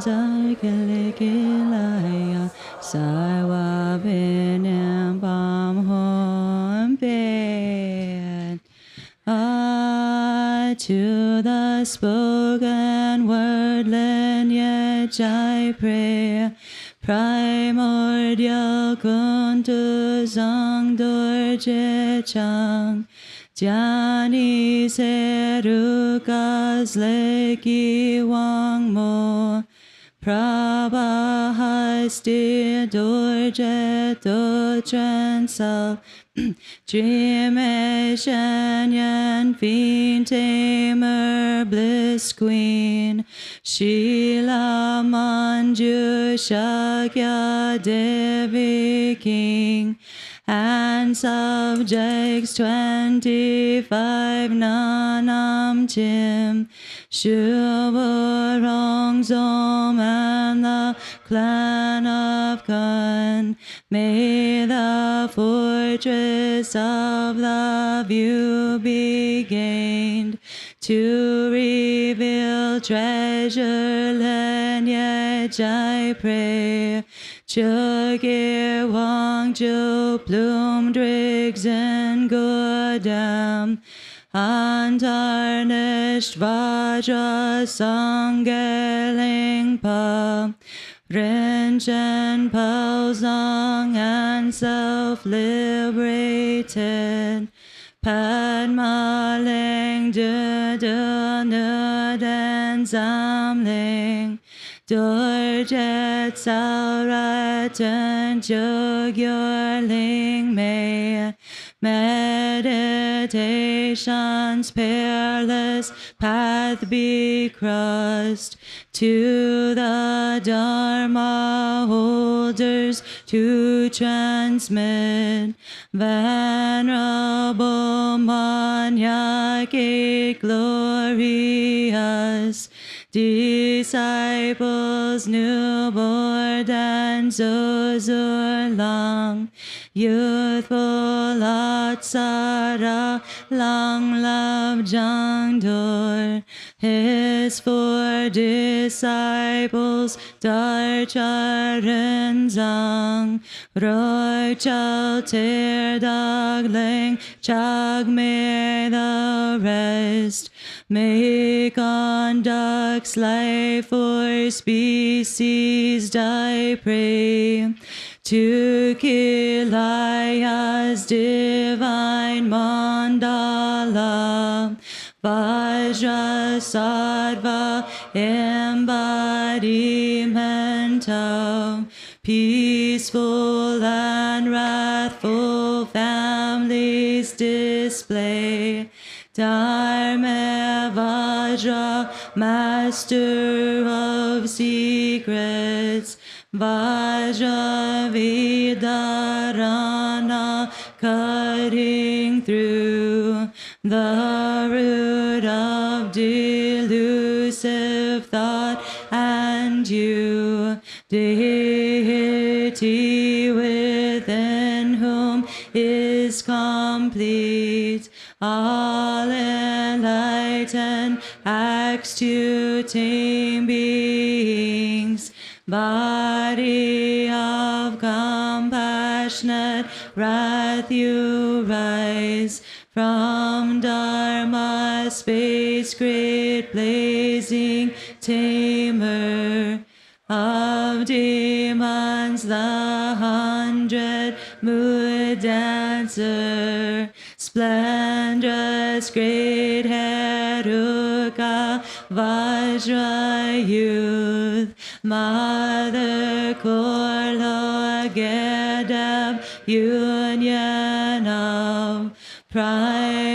Vajrakilaya Sarva Vinam Bam Hom Pet. To the spoken word lineage I pray, primordial kuntu zang dorje chang, Jani serukas leki wang mo, Prabhasti dorje dorchen sal, Jime Shanyan Fiend Tamer Bliss Queen, Sheila Manju Shakya Devi King, and subjects 25 Nanam Chim, Shuvarong Zom and the clan of Kun. May the fortress of the view be gained, to reveal treasure lineage I pray. Chugir Wangju Plume Driggs and Godam, untarnished Vajra Sangeling Pa, Rinchen Paozong and self-liberated, Padma Ling Nud and Zamling, Dorjet Sauratan Jugyur Ling May, meditation's peerless path be crossed, to the Dharma holders to transmit, venerable Manyaki glorious, disciples newborn and Zozur long, youthful Atsara long love Jangdor, his 4 disciples Darcharan Zang, Roy Chal Ter Dagling Chagme the rest, may conducts life for species I pray, to Kilaya's divine mandala, Vajra Sattva embodiment of peaceful and wrathful families display, Dharma Vajra, master of secrets, Vajra Vidarana, cutting through the root of delusive thought and you, deity within whom is complete, all enlightened acts to tame beings, body of compassionate wrath you rise, from Dharma space great blazing tamer, of demons the 100 mood dancer, splendorous great Heruka Vajra youth, Mother Korlo Gedab union of primordial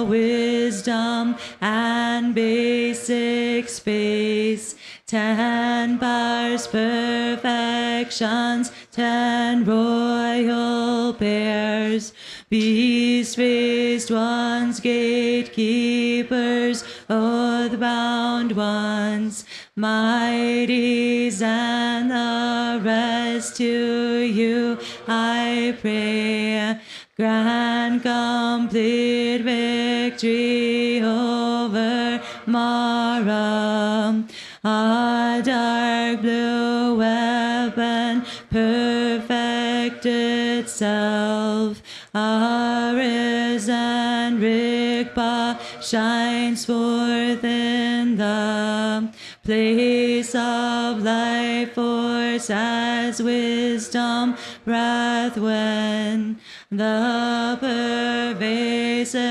wisdom and basic space, 10 powers, perfections, 10 royal pairs, beast-raised ones, gatekeepers, oath-bound ones, mighties and the rest to you I pray. Grant complete victory over Mara, a dark blue weapon, perfect itself, a risen Rigpa shines forth in the place of life force as wisdom wrath when the pervasive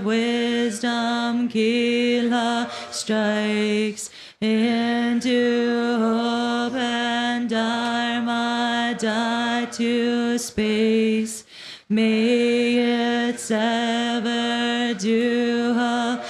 wisdom Kila strikes into hope and dharma to space. May it sever dualistic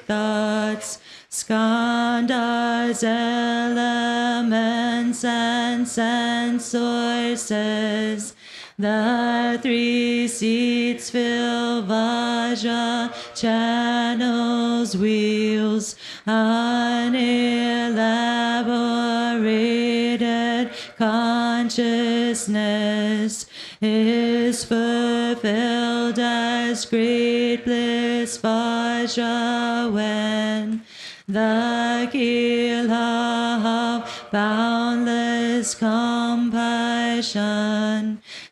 thoughts, skandhas, elements, and sense sources. The three seats fill Vajra channels, wheels, unelaborated consciousness is fulfilled as great bliss Vajra when the Kila of boundless compassion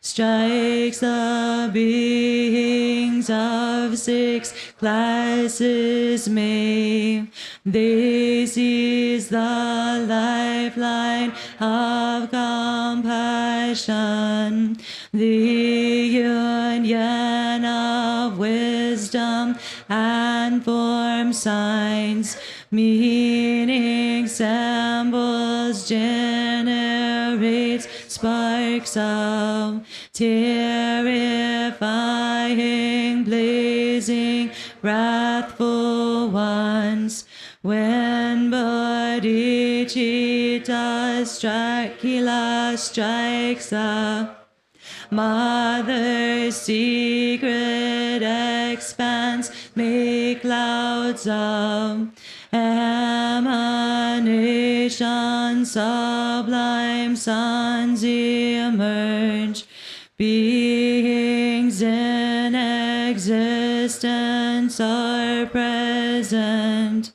strikes the beings of six classes. May they seize the lifeline of compassion, the union of wisdom and form signs, meaning symbols generates sparks of terrifying, blazing, wrathful ones. When bodhicitta Kila strikes the mother's secret expanse, make clouds of emanation, sublime suns emerge, beings in existence are present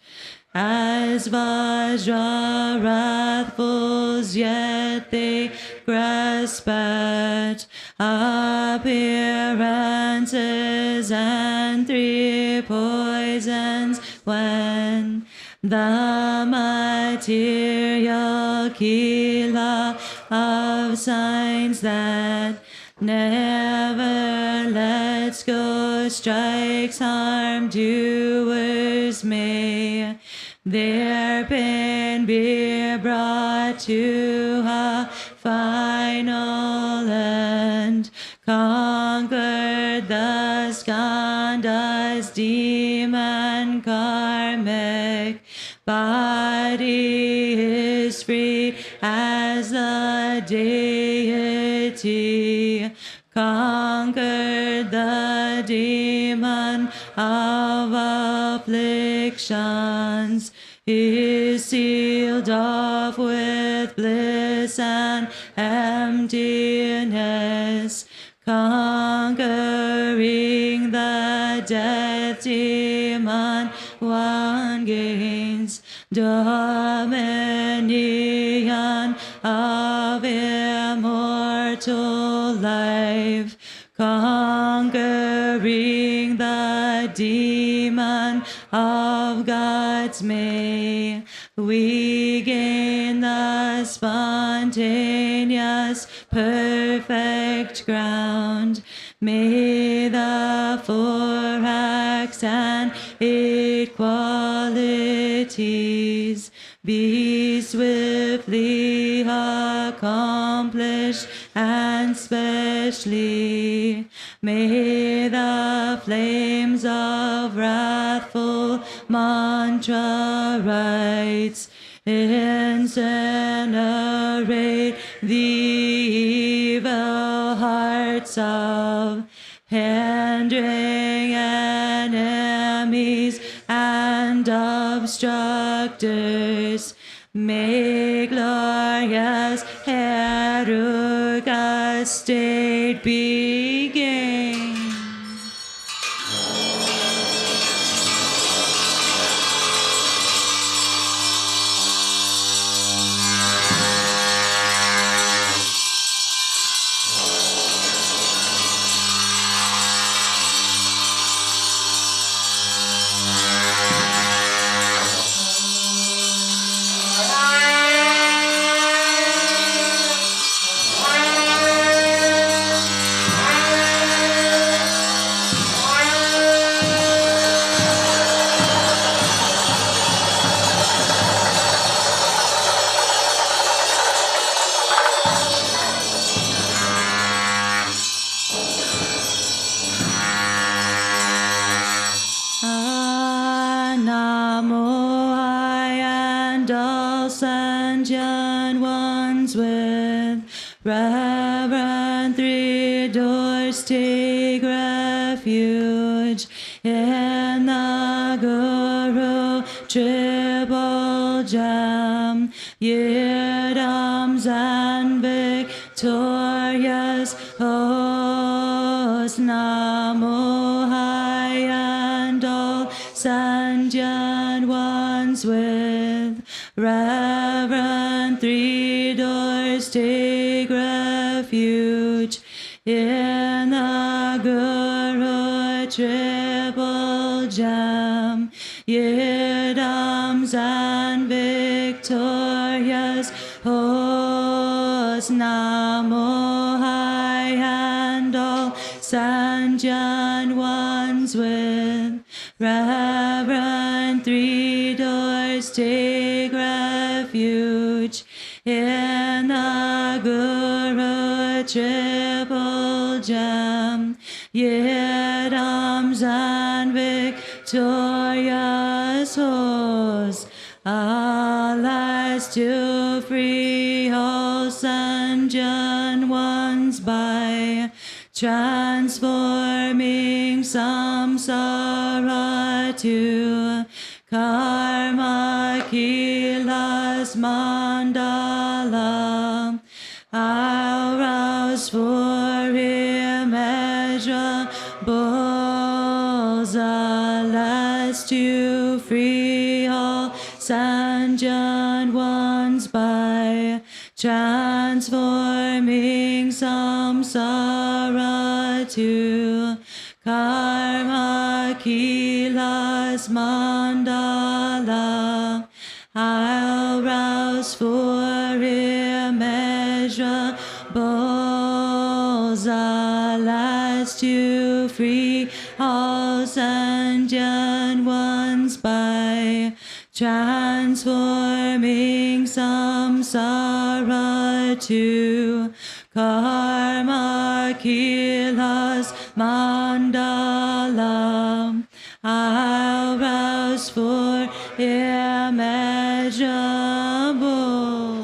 as Vajra wrathfuls, yet they grasp at appearances and three poisons when the material Kila of signs that never lets go strikes harm doers. May their pain be brought to a final end. Conquered the skandhas, demon karmic body is free as the deity. Conquered the demon of afflictions, is sealed off with bliss and emptiness. Conquering the death demon, one gains dominion of immortal life. Conquering the demon of gods, may we gain the spontaneous perfect ground. May the four acts and eight qualities be swiftly accomplished, and specially may the flames of wrathful mantra rites incinerate the evil hearts of hindering enemies and obstructors. May glorious Heruka state begin. sentient ones with reverent three doors take refuge in the Guru triple gem, yidams and victorious host, Namo High and all sentient ones with reverent three doors take refuge in the Guru triple gem, yidams and victorious host, Namo High and all sentient ones with reverent three doors take refuge in the Guru triple gem, yidams and victorious host. Alas, to free all sentient ones by transforming samsara to karma kilas mandala, I'll rouse for immeasurables. Alas, to free all sentient ones by transforming samsara to karma kilas mandala, I'll rouse for immeasurables. Alas, to free all sentient ones by transforming samsara to karma kilas mandala, I'll rouse for immeasurable.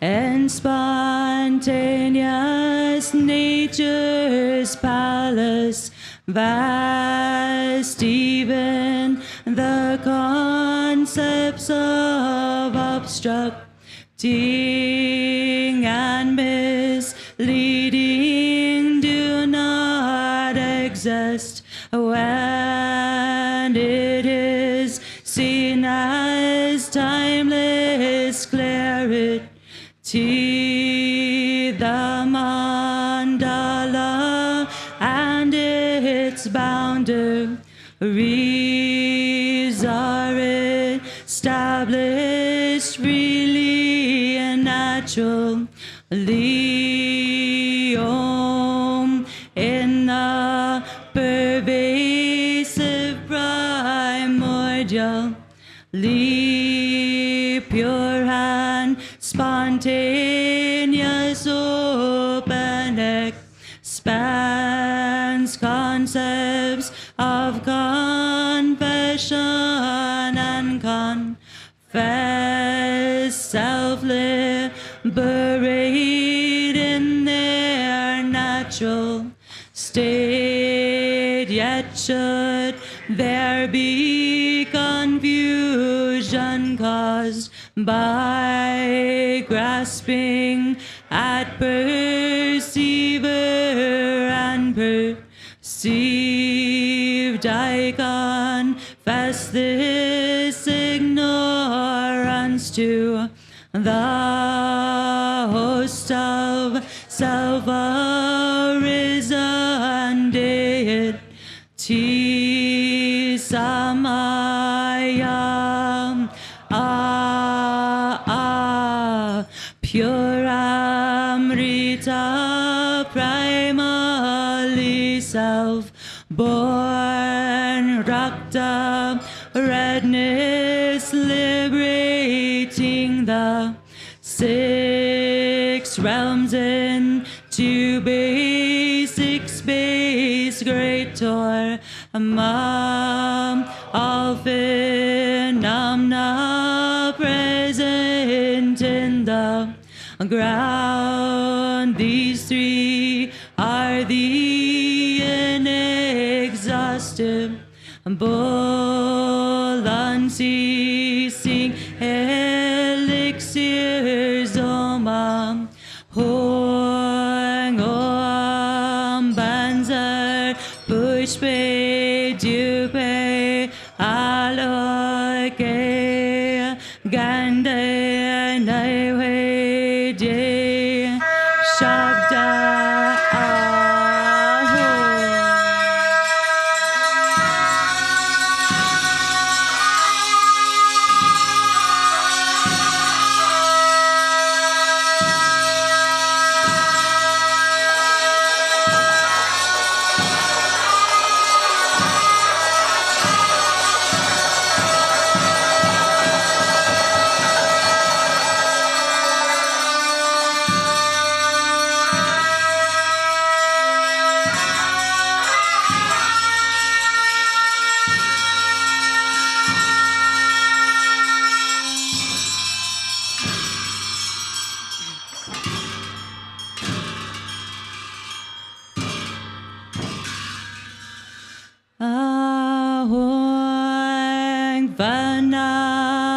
In spontaneous nature's palace, vast even the concepts of obstructing and misleading do not exist when it is seen as timeless clarity. The mandala and its boundaries are established freely and naturally. Om in the pervasive primordial, pure and spontaneous open expanse concepts of confession and confess self-liberate in their natural state. Yet should there be confusion pain caused by grasping at perceiver and perceived. I confess this ignorance to the host of self-arisen deity Samaya. Pure Amrita, primally self-born, Rakta, redness, liberating the 6 realms into basic space, great Torma, all phenomena present in the ground. These 3 are the inexhaustible, unceasing elixirs, Om Hong Om Banzar Pushpe Dupe Aloke Gande Naivedye Shabda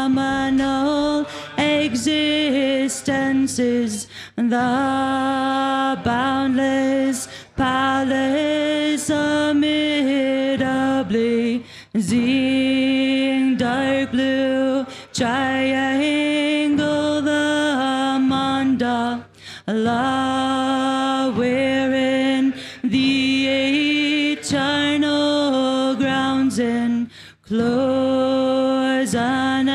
phenomenal existences, the boundless palace amid a blazing dark blue triangle, the mandala wherein the eternal grounds enclose an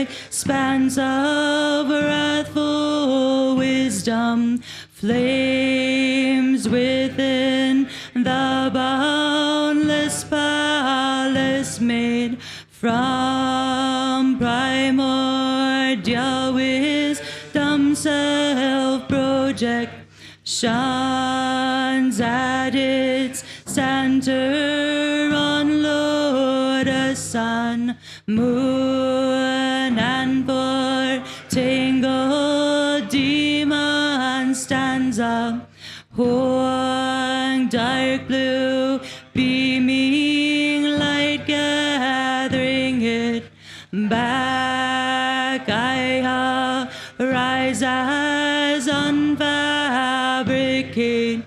expanse of wrathful wisdom, flames within the boundless palace made from primordial wisdom, self-projections at its center, on lotus, sun, moon, and 4 tangled demon stanza, horn dark blue, beaming light gathering it back. I rise as unfabricated,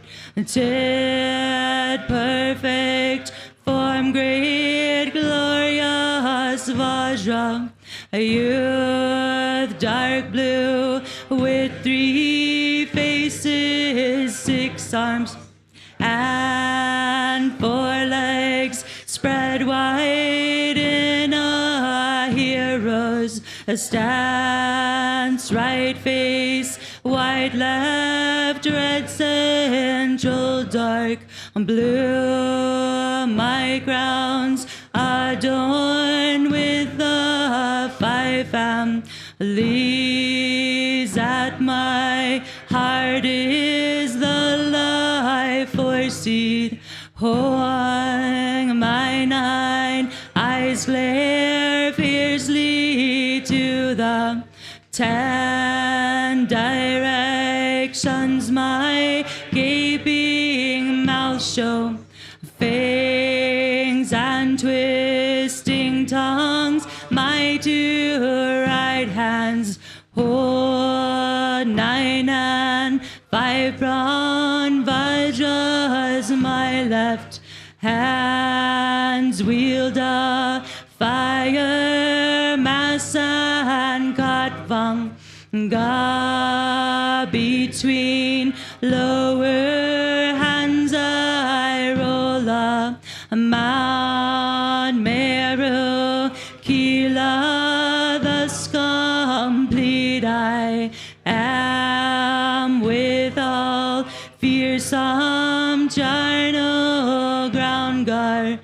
perfect form, great glorious Vajra youth, dark blue with 3 faces, 6 arms and 4 legs, spread wide in a hero's stance, right face white, left red, central dark blue. My crowns adorned with the 5 families. At my heart is the life force seed. Hoang, my 9 eyes glare fiercely to the 10 directions. My gaping mouth show fangs and twisting tongues. My my two right hands hold 9 and 5 brown Vajras, my left hands wield a fire mass and Katvanga. Between lower hands I roll a Mount Meru, Kila, thus complete I am with all fearsome charnel ground garments,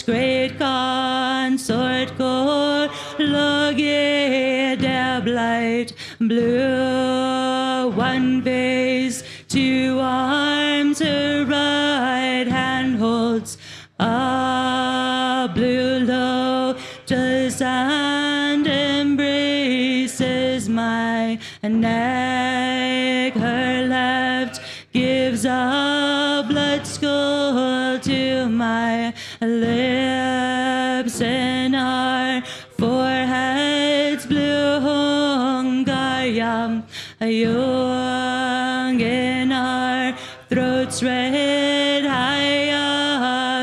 great consort core, logit blight, blue, one face, 2 arms, her right hand holds a blue lotus and embraces my neck. Her left gives a blood skull to my lips, and our foreheads blue hungayam, young in our throats red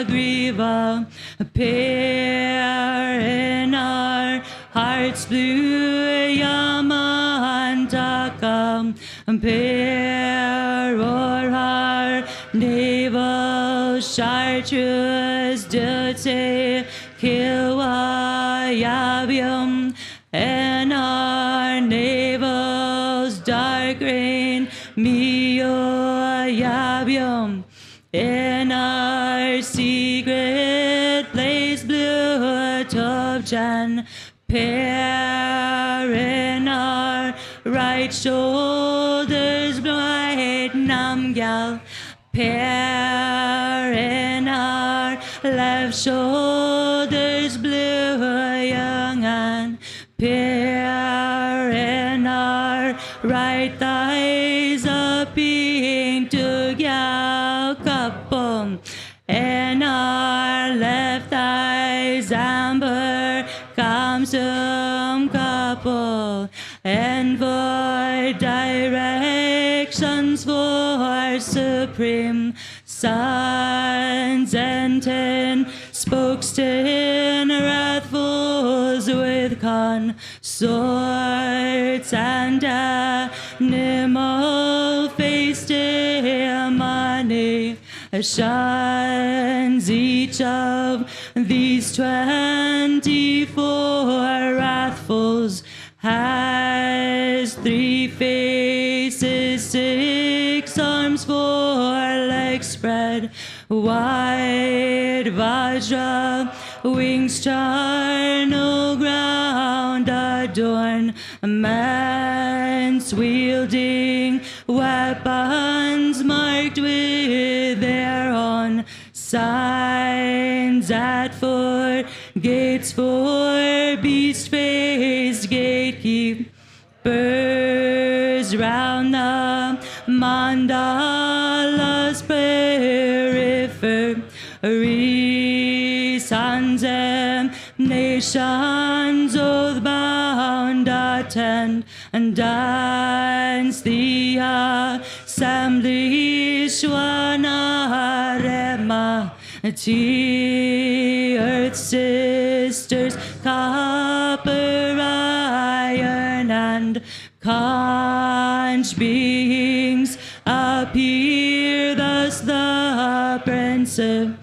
hayagriva, pair in our hearts blue yamantakam, pair or our navel chartreuse dute kilwayabium, and our navels dark green mioyabium, in our secret place blue topjan, pair in our right shoulders bright namgal, pair in our left shoulders blue young, and pair in our right thighs a pink to gal kapum, in our left thighs amber kamsum couple, and for directions for supreme sons, and 10 spokes, 10 wrathfuls with consorts, and animal faced emanations, each of these 24 wrathfuls has 3 faces, 6 arms, 4 legs spread wide, Vajra wings, charnel ground adornments, wielding weapons marked with their own signs, at 4 gates, 4 beast-faced gatekeepers round the mandalas periphery, sons and nations oath-bound attend and dance the assembly Shwanarema, earth sisters, copper, iron, and conch beings appear, thus the principal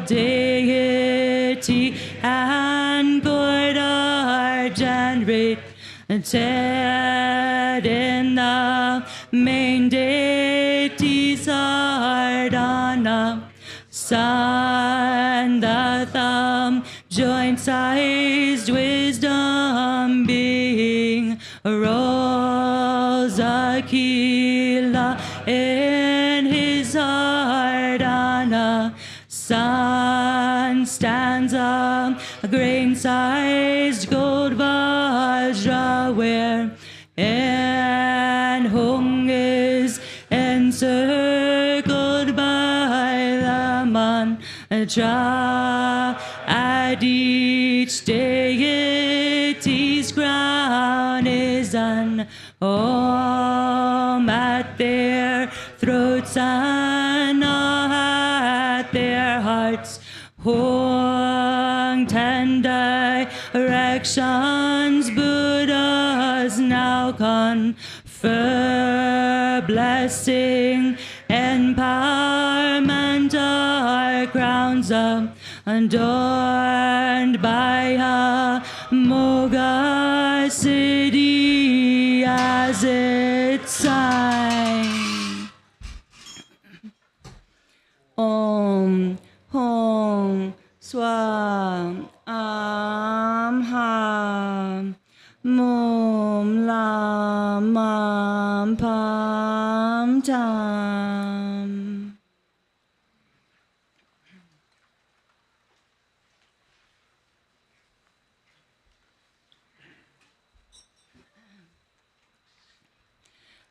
deity and God are generated in the main deity's heart on a sun, the thumb joint-sized wisdom being rolls Akila in his heart on a sun, stands a grain-sized gold Vajra where and hung is encircled by the mantra At each deity's crown is an Om at their throats and at their hearts. Hung 10 directions, Buddhas now confer blessing, empowerment, our crowns adorned by a Moga city as its sign. Om Hong Swam Ham Mom Lam Pam Tam.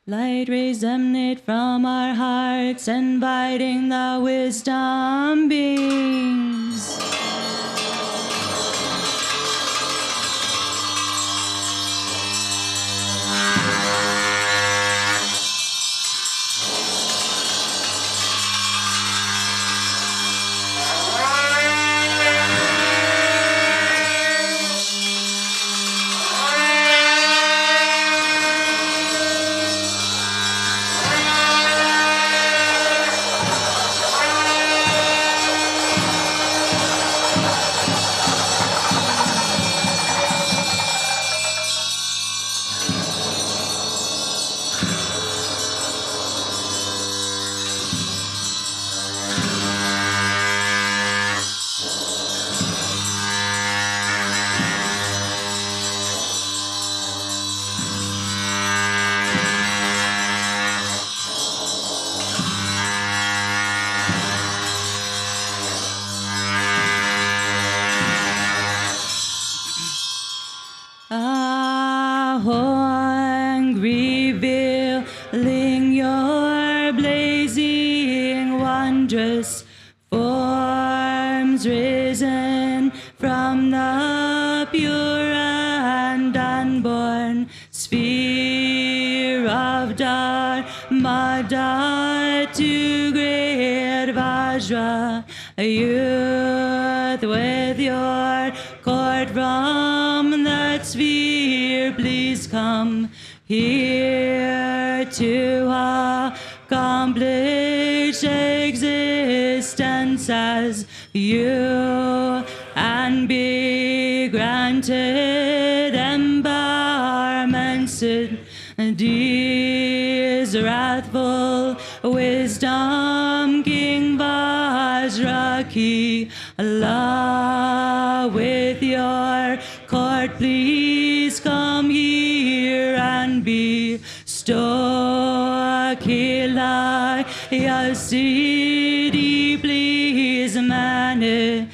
Light rays emanate from our hearts, inviting the wisdom beings. Ahong, revealing your blazing, wondrous forms risen from the pure and unborn sphere of Dharma to great Vajra youth with your court from that sphere. Please come here to accomplish existence as you and be granted empowerment. These wrathful wisdom King Vajrakilaya with your court, please come here and bestow Kilaya city. Please manifest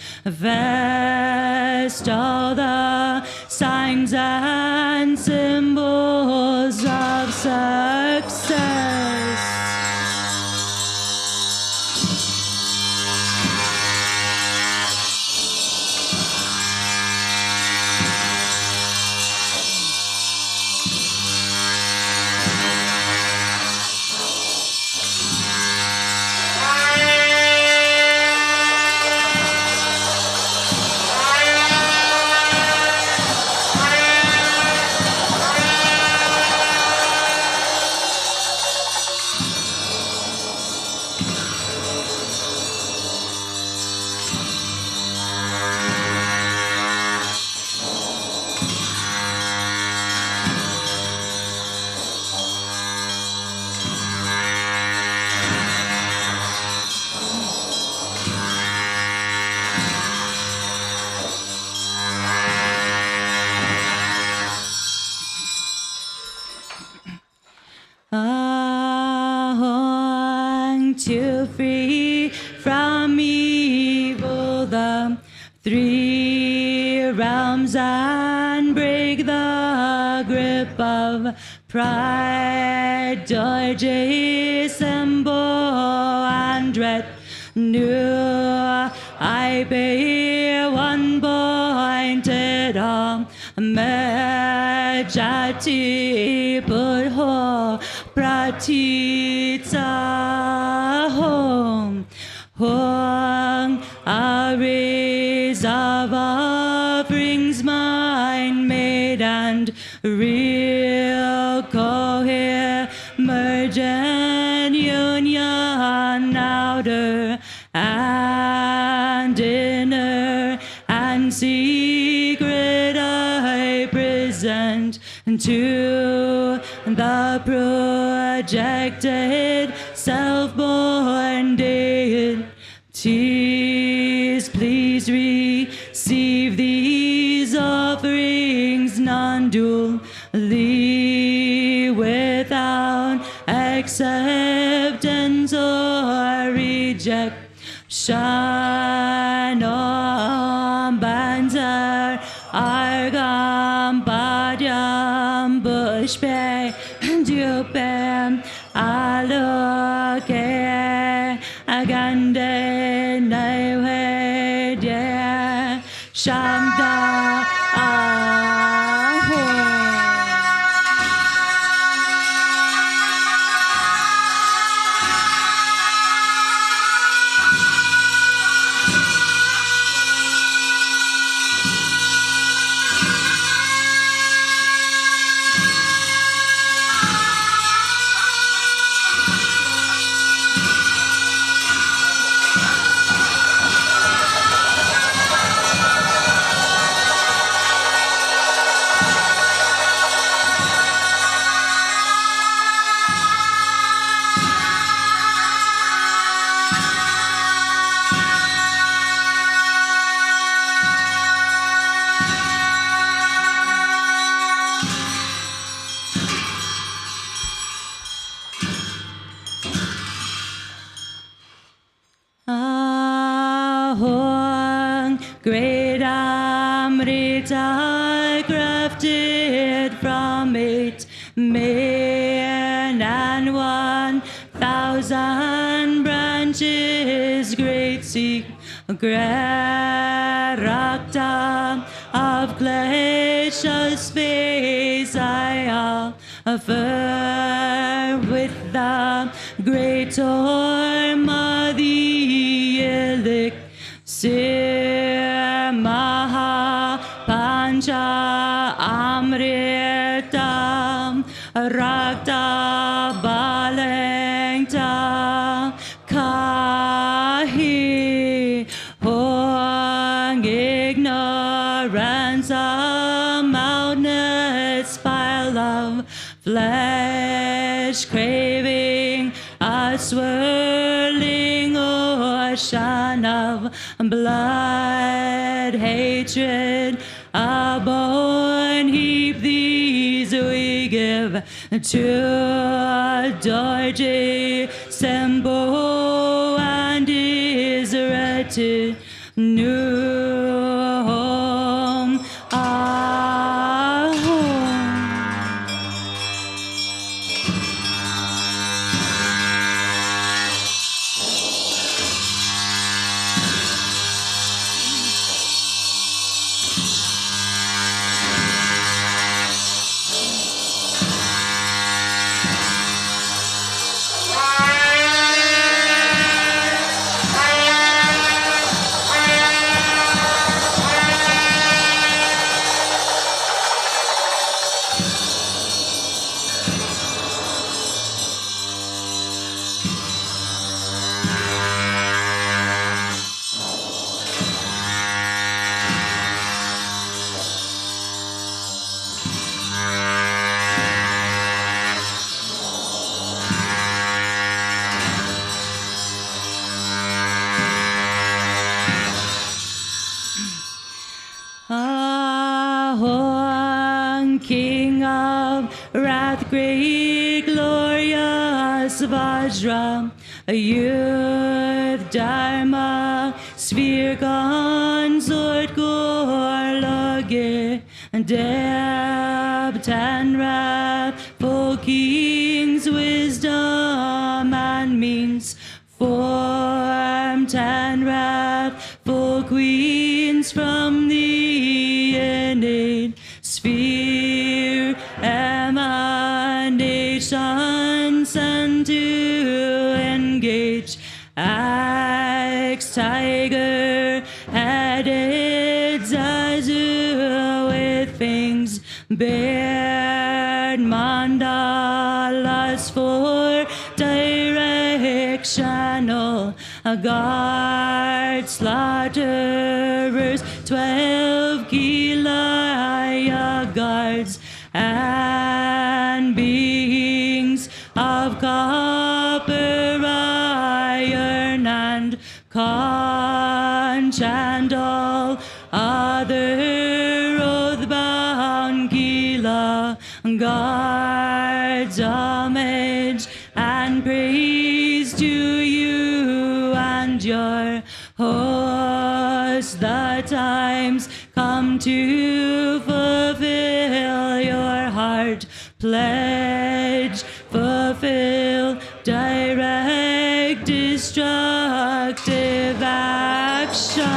all the signs and symbols of success. To free from evil the 3 realms and break the grip of pride, joy, symbol and retinue. I pay one Vedam Mejati Budho Pratitsahom Hong Arizava brings mind made and real cohere mergent union outer and inner and secret I present to the projected self-born deities. Please receive these offerings non-dually without acceptance or rejection. Om Banzar Argam Padyam Bushpe Dupem Aloke Agande Naivedya Shamda Aho. Ahong great Amrita crafted from 8 million and 1,000 branches, great secret Rakta of glacial space I offer with the great Orma the elixir Maha Pancha Amrita Rakta Balengta Kahi Hong ignorance a mountainous pile of flesh craving a swirling ocean of blood hatred a bone heap these we give to Dorje Sembo and his retinue home. Ahong, King of wrath, great glorious Vajra, youth Dharma, sphere consort Gorlage, depth and wrathful kings, wisdom and means, formed and wrathful queens from the inner patience and to engage. Axe, tiger, headed Zazu with fangs, bared mandalas for directional. Guard slaughterers, 12 Kilaya guards, and beings of copper, iron, and conch, and all other oath-bound Kila guards, homage and praise to you and your host. The times come to fulfill your heart pledge, fulfill direct destructive actions.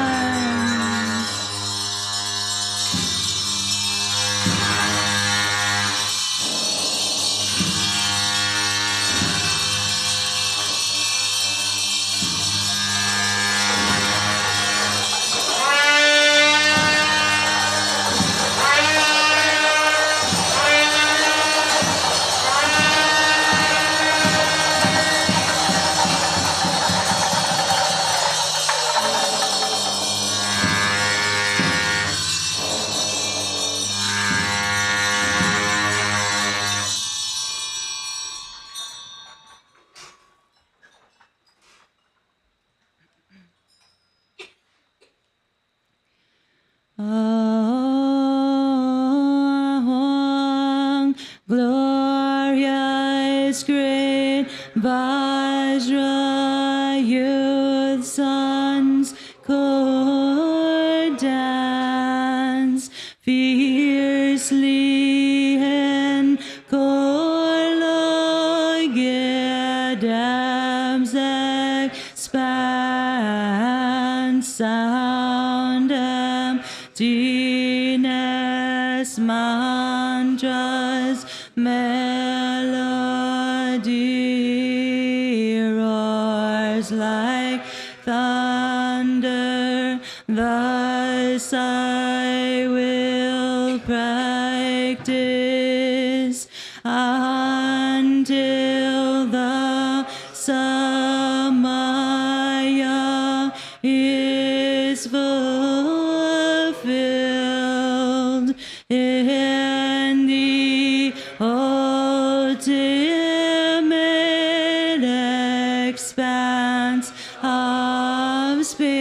Glorious great Vajra youth sons could dance fiercely in Korlogedam's expanse, sound emptiness, mantras, melody roars like thunder. Thus I will practice until the Samaya is fulfilled in the ultimate expanse of space.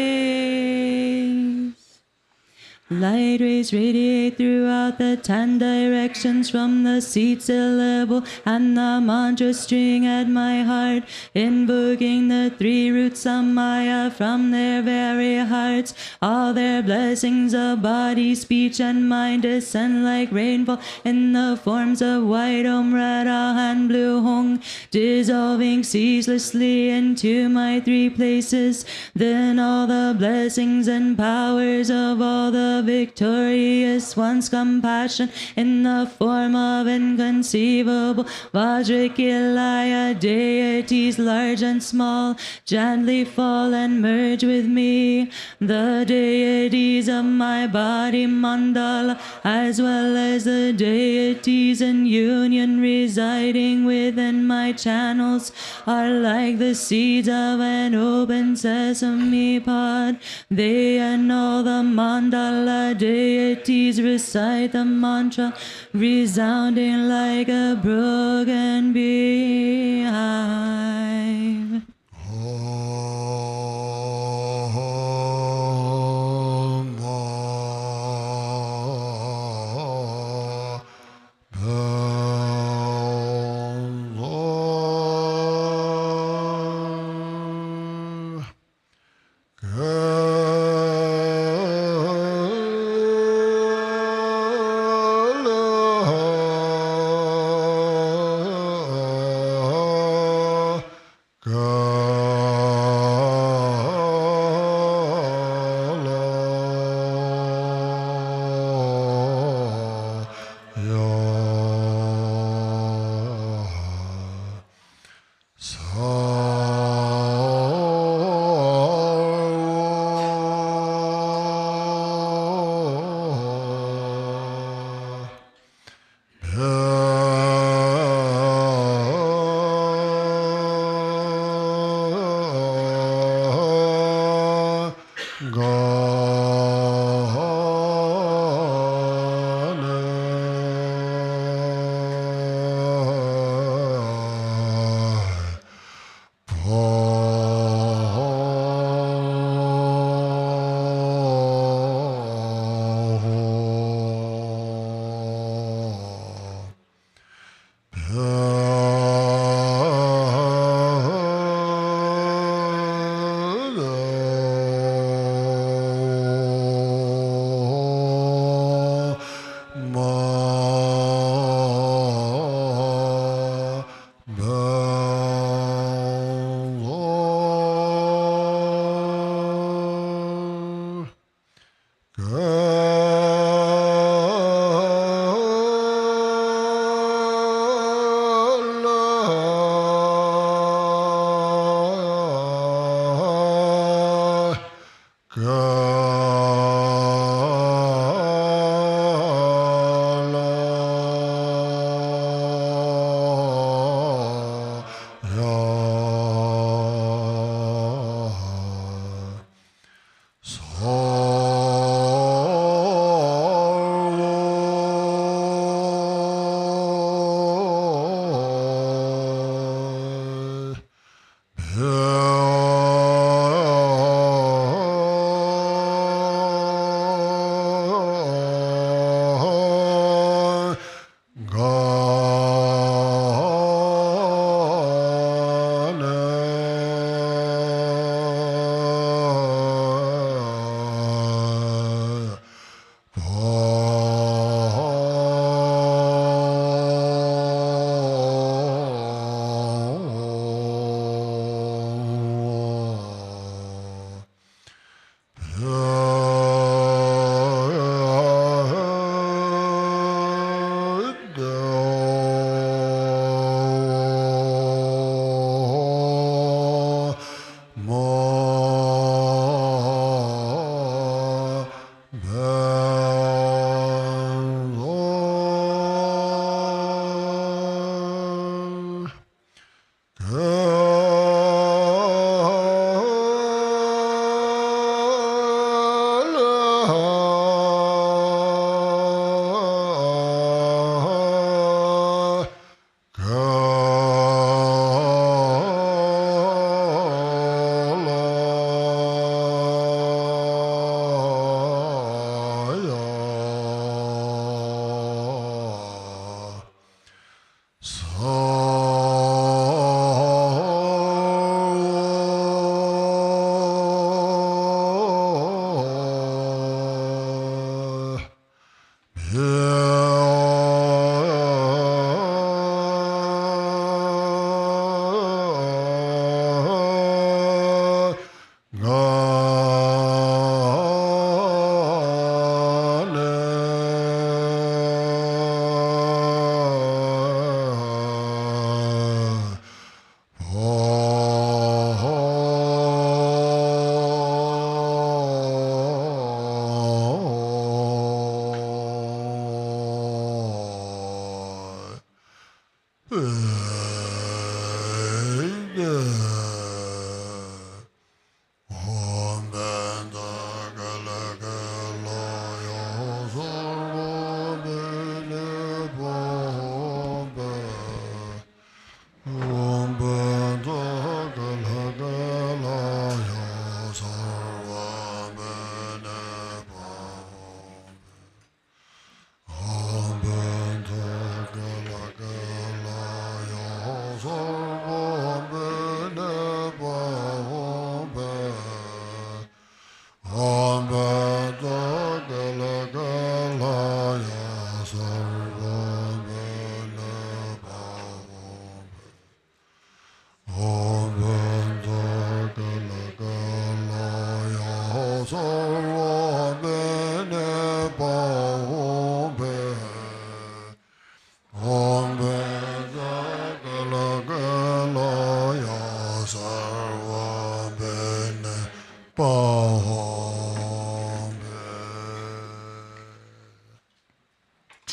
Light rays radiate throughout the 10 directions from the seed syllable and the mantra string at my heart, invoking the 3 roots of Maya from their very hearts. All their blessings of body, speech, and mind descend like rainfall in the forms of white Om, red Ah, and blue Hong, dissolving ceaselessly into my 3 places. Then all the blessings and powers of all the victorious one's compassion in the form of inconceivable Vajrakilaya deities, large and small, gently fall and merge with me. The deities of my body mandala, as well as the deities in union residing within my channels, are like the seeds of an open sesame pod. They and all the mandala deities recite the mantra, resounding like a broken beehive. God.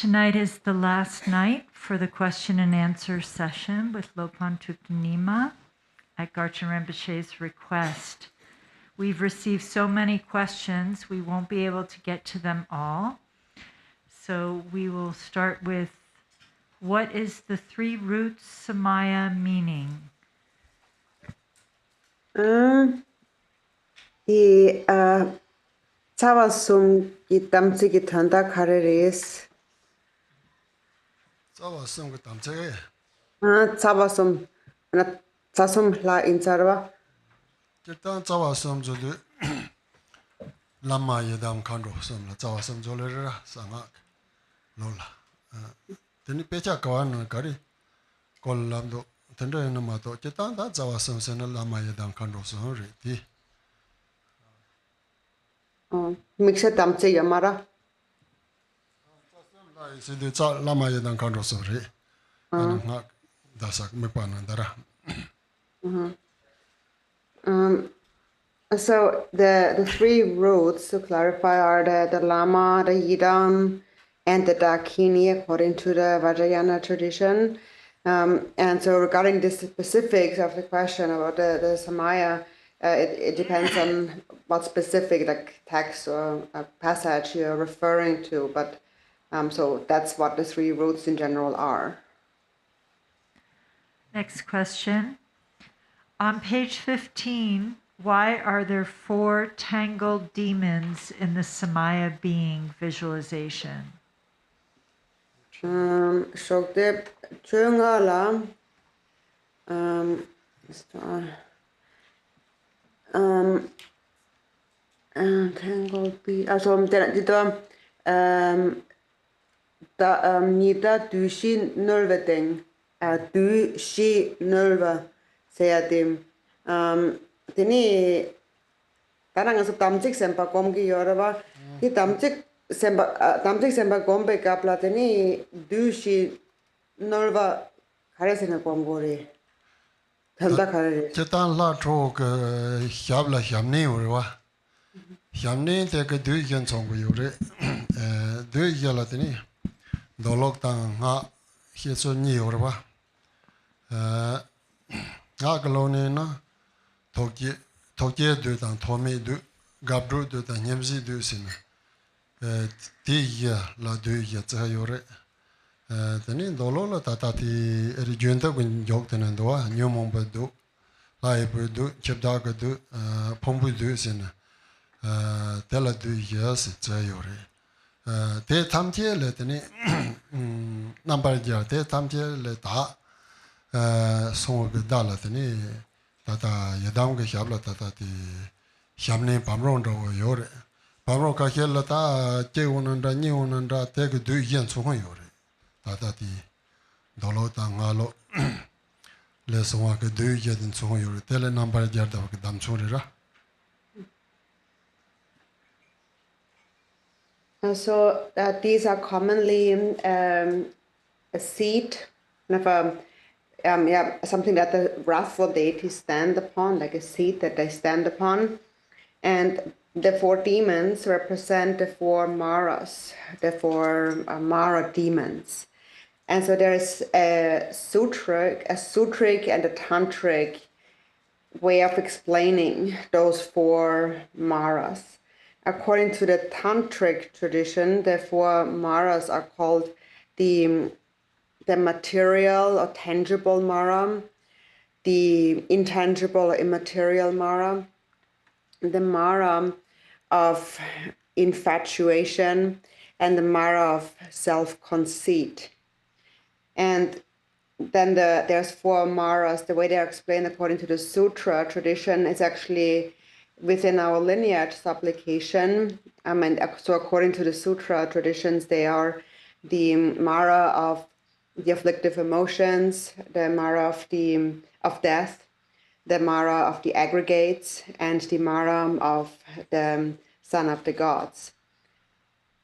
Tonight is the last night for the question and answer session with Lopan Tuktanima at Garchen Rinpoche's request. We've received so many questions, we won't be able to get to them all. So we will start with, what is the three roots Samaya meaning? 이 자와숨 이 담치기 탄다 카레리스 자와숨 그 담체게 자와숨 나 자숨 라 인자르와 일단 자와숨 저도 라마 예담 칸로 섬라 자와숨 졸레라 상악 놀라 드니 페차 가와는 가리 콜람도 텐데는 마도 일단 다 자와숨 선을 라마 예담 칸로 섬리 믹스 담치 야마라 자숨 라 이제 자 라마 예담 칸로 섬리 하나 다삭 메파난다라 So the three roots to clarify are the Lama, the Yidam, and the Dakini according to the Vajrayana tradition. And so regarding the specifics of the question about the Samaya, it depends on what specific like text or passage you're referring to. But so that's what the three roots in general are. Next question. On page 15, why are there 4 tangled demons in the Samaya being visualization? Shokde Chungala tangled be also dito da nida dushi nulveding du shi nulva seyadim tini tarangasa tamjik sempa komgi yorava hi tamjik sempa gombe kapla tini du shi nulva karesena komgori tanda karere 제단 라트로 그 샤블라 샴네 오르와 샴네 때그 두견 정부 요래 두견라더니 노록당 하 히소니 오르와 나글로네나 토끼 두당 토미두 갑루 두당 냠지 두신 디야 라두야 자요래 tani dolola tatati regionta kun joktenan doa nyomomba do laibu do chepdaga do pombu do sin tela do yes chayore te tamtie le tani number ja te tamtie le ta so ge dala tani tata yadam ge shabla tata ti shamne pamron do yore pamron ka khela ta che unanda ni unanda te ge do yen so yore Tati Dolota Ngalo Leswaka do yet in so your tele number jarda dam chorira. So these are commonly a seat, something that the wrathful deities stand upon, like a seat that they stand upon. And the 4 demons represent the 4 Maras, the 4 Mara demons. And so there is a sutric and a tantric way of explaining those 4 Maras. According to the tantric tradition, the 4 Maras are called the material or tangible Mara, the intangible or immaterial Mara, the Mara of infatuation, and the Mara of self-conceit. And then there's 4 Maras. The way they are explained according to the Sutra tradition is actually within our lineage supplication. And so according to the Sutra traditions, they are the Mara of the afflictive emotions, the Mara of death, the Mara of the aggregates, and the Mara of the son of the gods.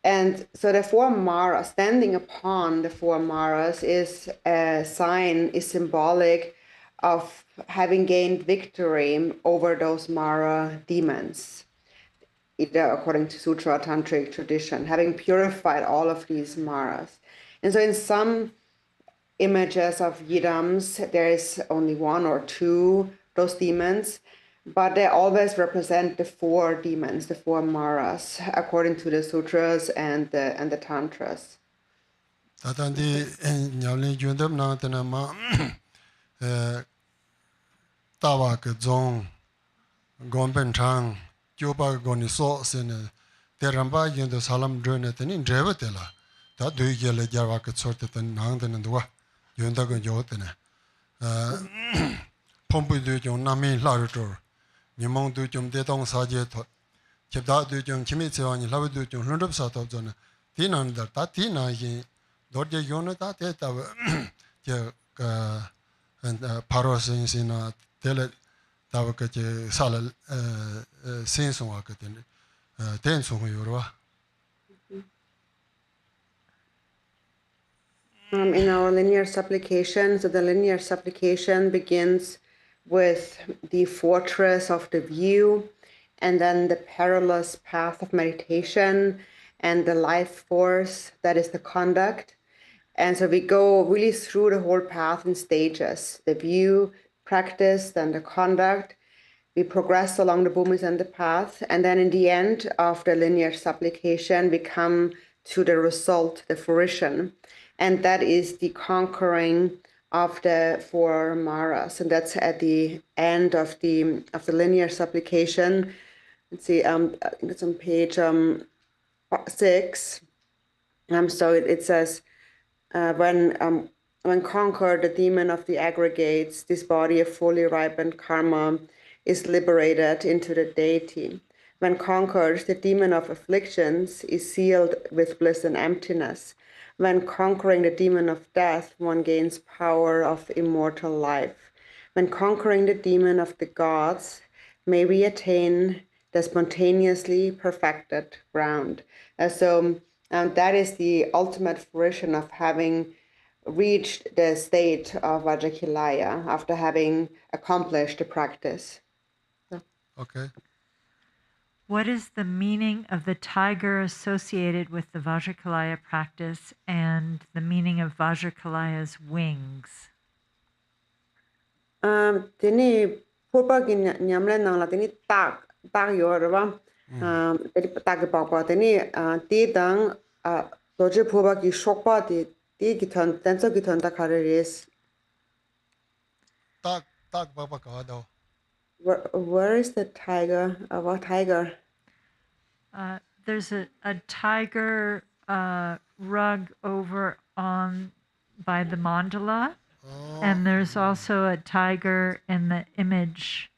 And so the 4 Maras, standing upon the 4 Maras is a sign, is symbolic of having gained victory over those Mara demons. either according to Sutra or Tantric tradition, having purified all of these maras. And so in some images of yidams, there is only one or two those demons, but they always represent the four demons, the four maras, according to the sutras and the tantras. Tatandi nyalni jundam na tena ma tawa ke zong gomben chang joba goni so sene teramba yendo salam drone teni dreva tela ta dui gele jarwa ke sorte ten nang tena dwa yonda go yo tena pompu du jong nami la ro nimong du jom de dong sa je to chepda du jong chimi tsewa ni labu du jong lundop sa to zone tinan dar ta tina yin dorje yona ta te ta je ka paro sin sina tele ta ka je sala sin so wa ka ten so yo ro. In our linear supplication, so the linear supplication begins with the fortress of the view, and then the perilous path of meditation, and the life force that is the conduct. And so we go really through the whole path in stages: the view, practice, then the conduct. We progress along the bhumis and the path, and then in the end of the linear supplication, we come to the result, the fruition, and that is the conquering of the four maras, and that's at the end of the linear supplication. Let's see, I think it's on page 6. So it says, when conquered, the demon of the aggregates, this body of fully ripened karma is liberated into the deity. When conquered, the demon of afflictions is sealed with bliss and emptiness. When conquering the demon of death, one gains power of immortal life. When conquering the demon of the gods, may we attain the spontaneously perfected ground. So that is the ultimate fruition of having reached the state of Vajrakilaya after having accomplished the practice. Okay. What is the meaning of the tiger associated with the Vajrakilaya practice and the meaning of Vajrakilaya's wings? Tini purpa ki nyamle nangla tini tak yo rwa. Tini tak bakwa tini ti dang doje purpa ki shokpa ti gitan tenso gitan ta kararis. Tak baba ka do. Where is the tiger? What tiger? There's a tiger rug over on by the mandala, and there's also a tiger in the image.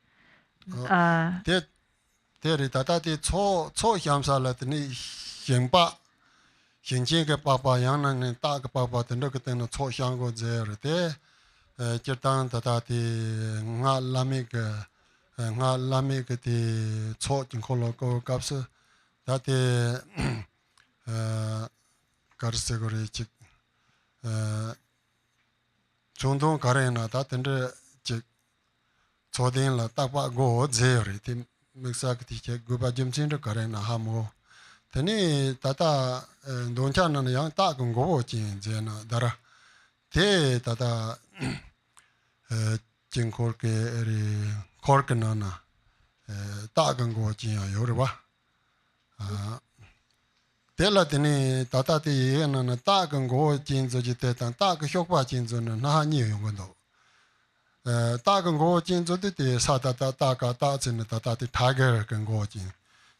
Teri tata ti cho hyamsa la tani hyengpa hyengchen ke papa yang na ne ta ke papa ten ke ten cho hyang go je re te kirtan tata ti nga lami ke ti cho jing ko lo ko kaps ta ti karse go re chi chondong kare na ta ten de chi chodin la ta pa go je re ti miksa ki che go ba jim chin de kare na ha mo tani tata doncha na yang ta go go chin je na dara te tata jing kor ke ri kor ke na na ta go go chin yo re ba te la tani tata ti ye na na ta go go chin zo ji te ta go hyok ba chin zo na na ni yo go do ta go go chin zo de sa ta ka ta chin ta ta ti tiger go go chin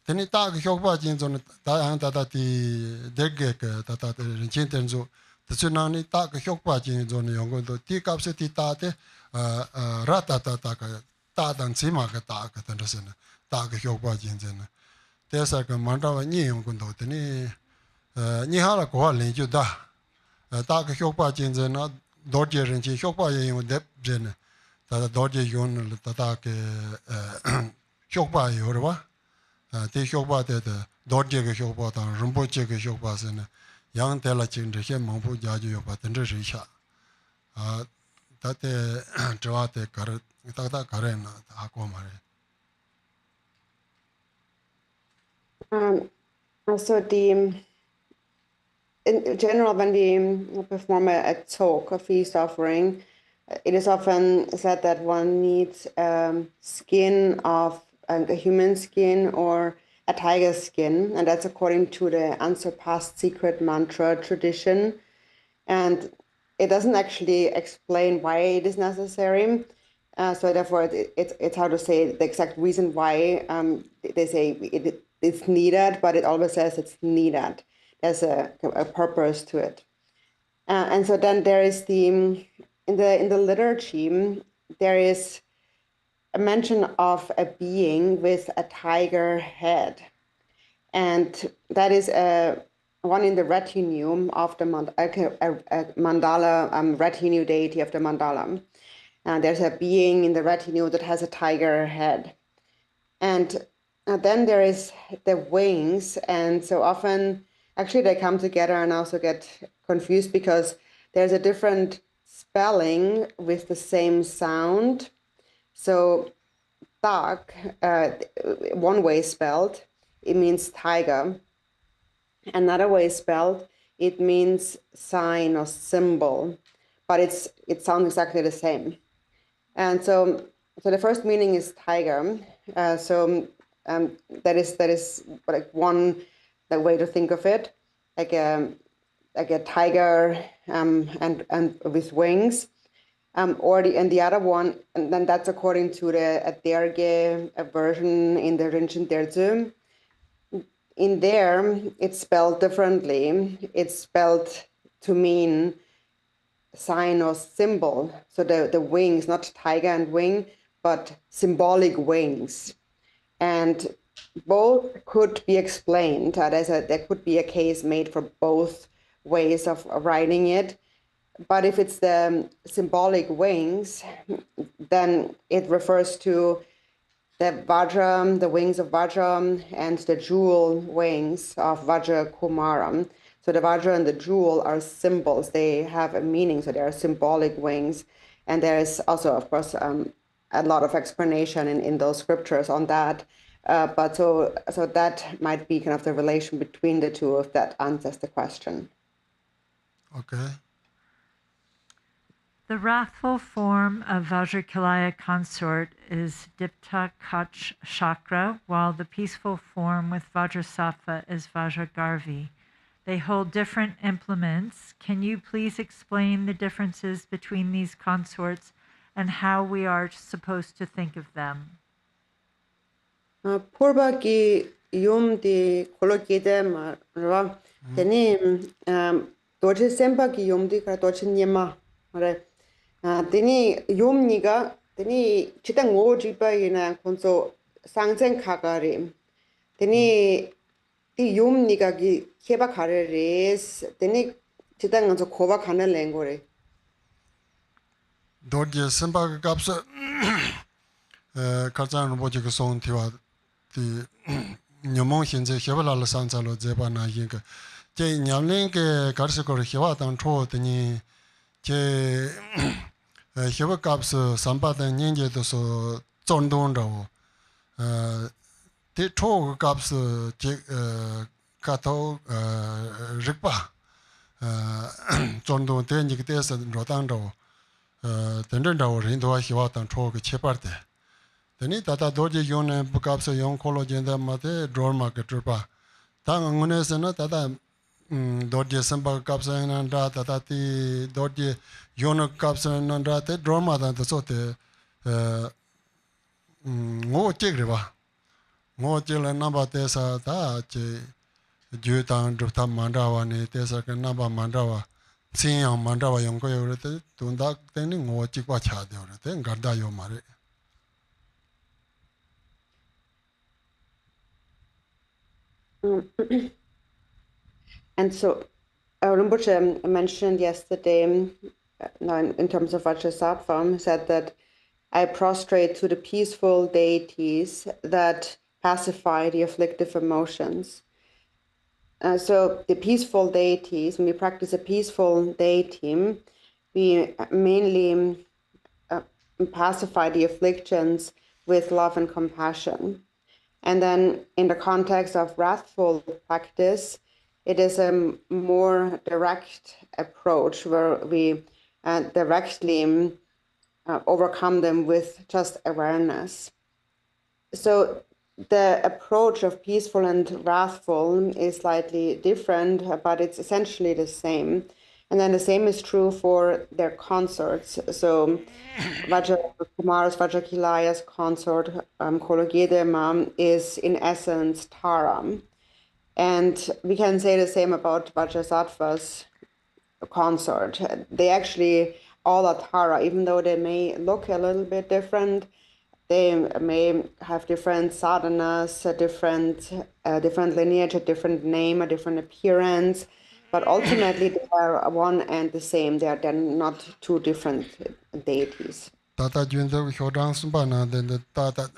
teni ta go hyok ba chin zo na ta ang ta ti de ge ke ta rin chin ten zo de chu na ni ta go hyok ba chin zo na yo go do ti kap se ti ta te ra ta ka ta dang chi ma ka ta ka ten se na ta go hyok ba chin je na te sa ka man ta wa ni yo go do teni ni ha la ko lin ju da ta go hyok ba chin je na do je rin chi hyok ba ye yo de je na ta do je yo na ta ke hyok ba yo re ba te hyok ba de do je ge hyok ba ta rumbo je ge hyok ba se na yang de la chin de he mong bu ja ju yo ba den de ri sha ta te zwa te kar ta ka re na a ko ma re So in general, when we perform a tzok, a feast offering, it is often said that one needs skin of a human skin or a tiger skin, and that's according to the unsurpassed secret mantra tradition. And it doesn't actually explain why it is necessary. So therefore, it's how to say the exact reason why they say it's needed, but it always says it's needed. There's a purpose to it. And so then there is in the liturgy, there is a mention of a being with a tiger head, and that is one in the retinue of the mandala retinue deity of the mandala. And there's a being in the retinue that has a tiger head, and then there is the wings, and so often actually they come together and also get confused because there's a different spelling with the same sound. So tak, one way spelled, it means tiger. Another way spelled, it means sign or symbol, but it sounds exactly the same. And so the first meaning is tiger. That is like one way to think of it, like a tiger and with wings. Or the other one, and then that's according to the Derge version in the Rinchen Derzu. In there, it's spelled differently. It's spelled to mean sign or symbol. So the wings, not tiger and wing, but symbolic wings. And both could be explained. There could be a case made for both ways of writing it. But if it's the symbolic wings, then it refers to the Vajra, the wings of Vajra, and the jewel wings of Vajrakumara. So the Vajra and the jewel are symbols. They have a meaning, so they are symbolic wings. And there's also, of course, a lot of explanation in those scriptures on that. But so that might be kind of the relation between the two, if that answers the question. Okay. The wrathful form of Vajrakilaya consort is Dipta Kach Chakra, while the peaceful form with Vajrasattva is Vajragarvi. They hold different implements. Can you please explain the differences between these consorts and how we are supposed to think of them? Purbaki yumdi kolokide marwa teni doche sempaki yumdi ka doche nyema mare teni yumniga teni chitang ojiba ina konso sangzen kagari teni ti yumniga ki keba kareres teni chitang konso koba kana lengore Dorje Simba Gapsa Karzan Roboji Song Tiwa, the Nyamon Hinze Hevala Sansalo Zeba Na Yinka. Jay Nyamling Garsikor Hiwa and Tro, the Jay Hewa Gaps, Samba and Ninja so Zondon. The Tro Gaps Kato Rikpa Zondon Tenjik Des and Rodando. Tendenda Rindo Hiwa and Tro Cheparte. Teni tata doji yone bukapsa yon kolo jenda mate dror market trupa. Tang ngunesena tata doji semba kapsa nanda tata ti doji yone kapsa nanda te dror mata to sote ngo chegriba. Ngo chela namba tesa ta che jutang drupta mandawa ni tesa ke namba mandawa. Sinyang mandawa yon ko yorete tunda teni ngo chikwa chade yorete ngarda yo mare. And so Rinpoche mentioned yesterday, in terms of Vajrasattva, said that I prostrate to the peaceful deities that pacify the afflictive emotions. So the peaceful deities, when we practice a peaceful deity, we mainly pacify the afflictions with love and compassion. And then in the context of wrathful practice, it is a more direct approach where we directly overcome them with just awareness. So the approach of peaceful and wrathful is slightly different, but it's essentially the same. And then the same is true for their consorts. So Kumara's Vajrakilaya's consort, Kologedema, is in essence Tara. And we can say the same about Vajrasattva's consort. They actually all are Tara, even though they may look a little bit different. They may have different sadhanas, a different lineage, a different name, a different appearance, but ultimately they are one and the same. They're not two different deities. Tata Junza Hodang Sumbana, then the Tata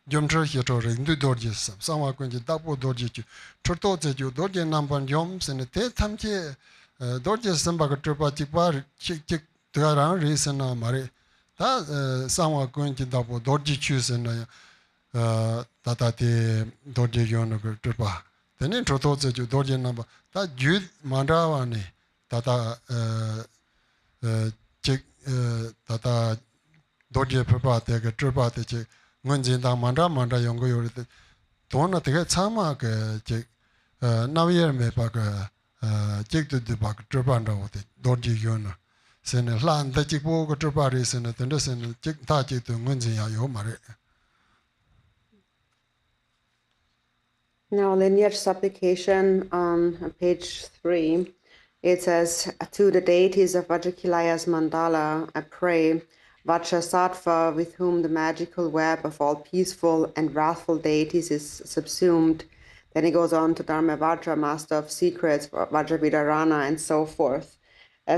Jumtra Hitori, Ndu Dorjis, Sama Quinji, Dapo Dorjichu, Tortoju, Dorje Namban Joms, and the Tetamche, Dorjes Samba Trupa Tipar, Chick Tuaran, Reason Mare. That Sama Quinji Dapo Dorjichus and Tata Dorje Yonagur Trupa. Then in Tortoju, Dorje number, that Jude Mandravani, Tata Chick Tata. Dorje Prabhate, Tribate, Munjinda Manda Yongo Yuri, Dona to get Sama, Navier Mepaka, Jake to the Bak, Trabanda, Dorje Yona. Send a land that you go to Paris and attendance and Jake Taji to Munjia Yomare. Now, lineage supplication on page 3, it says, to the deities of Vajrakilaya's mandala, I pray, Vajrasattva, with whom the magical web of all peaceful and wrathful deities is subsumed. Then he goes on to Dharma Vajra, master of secrets, Vajravidarana, and so forth.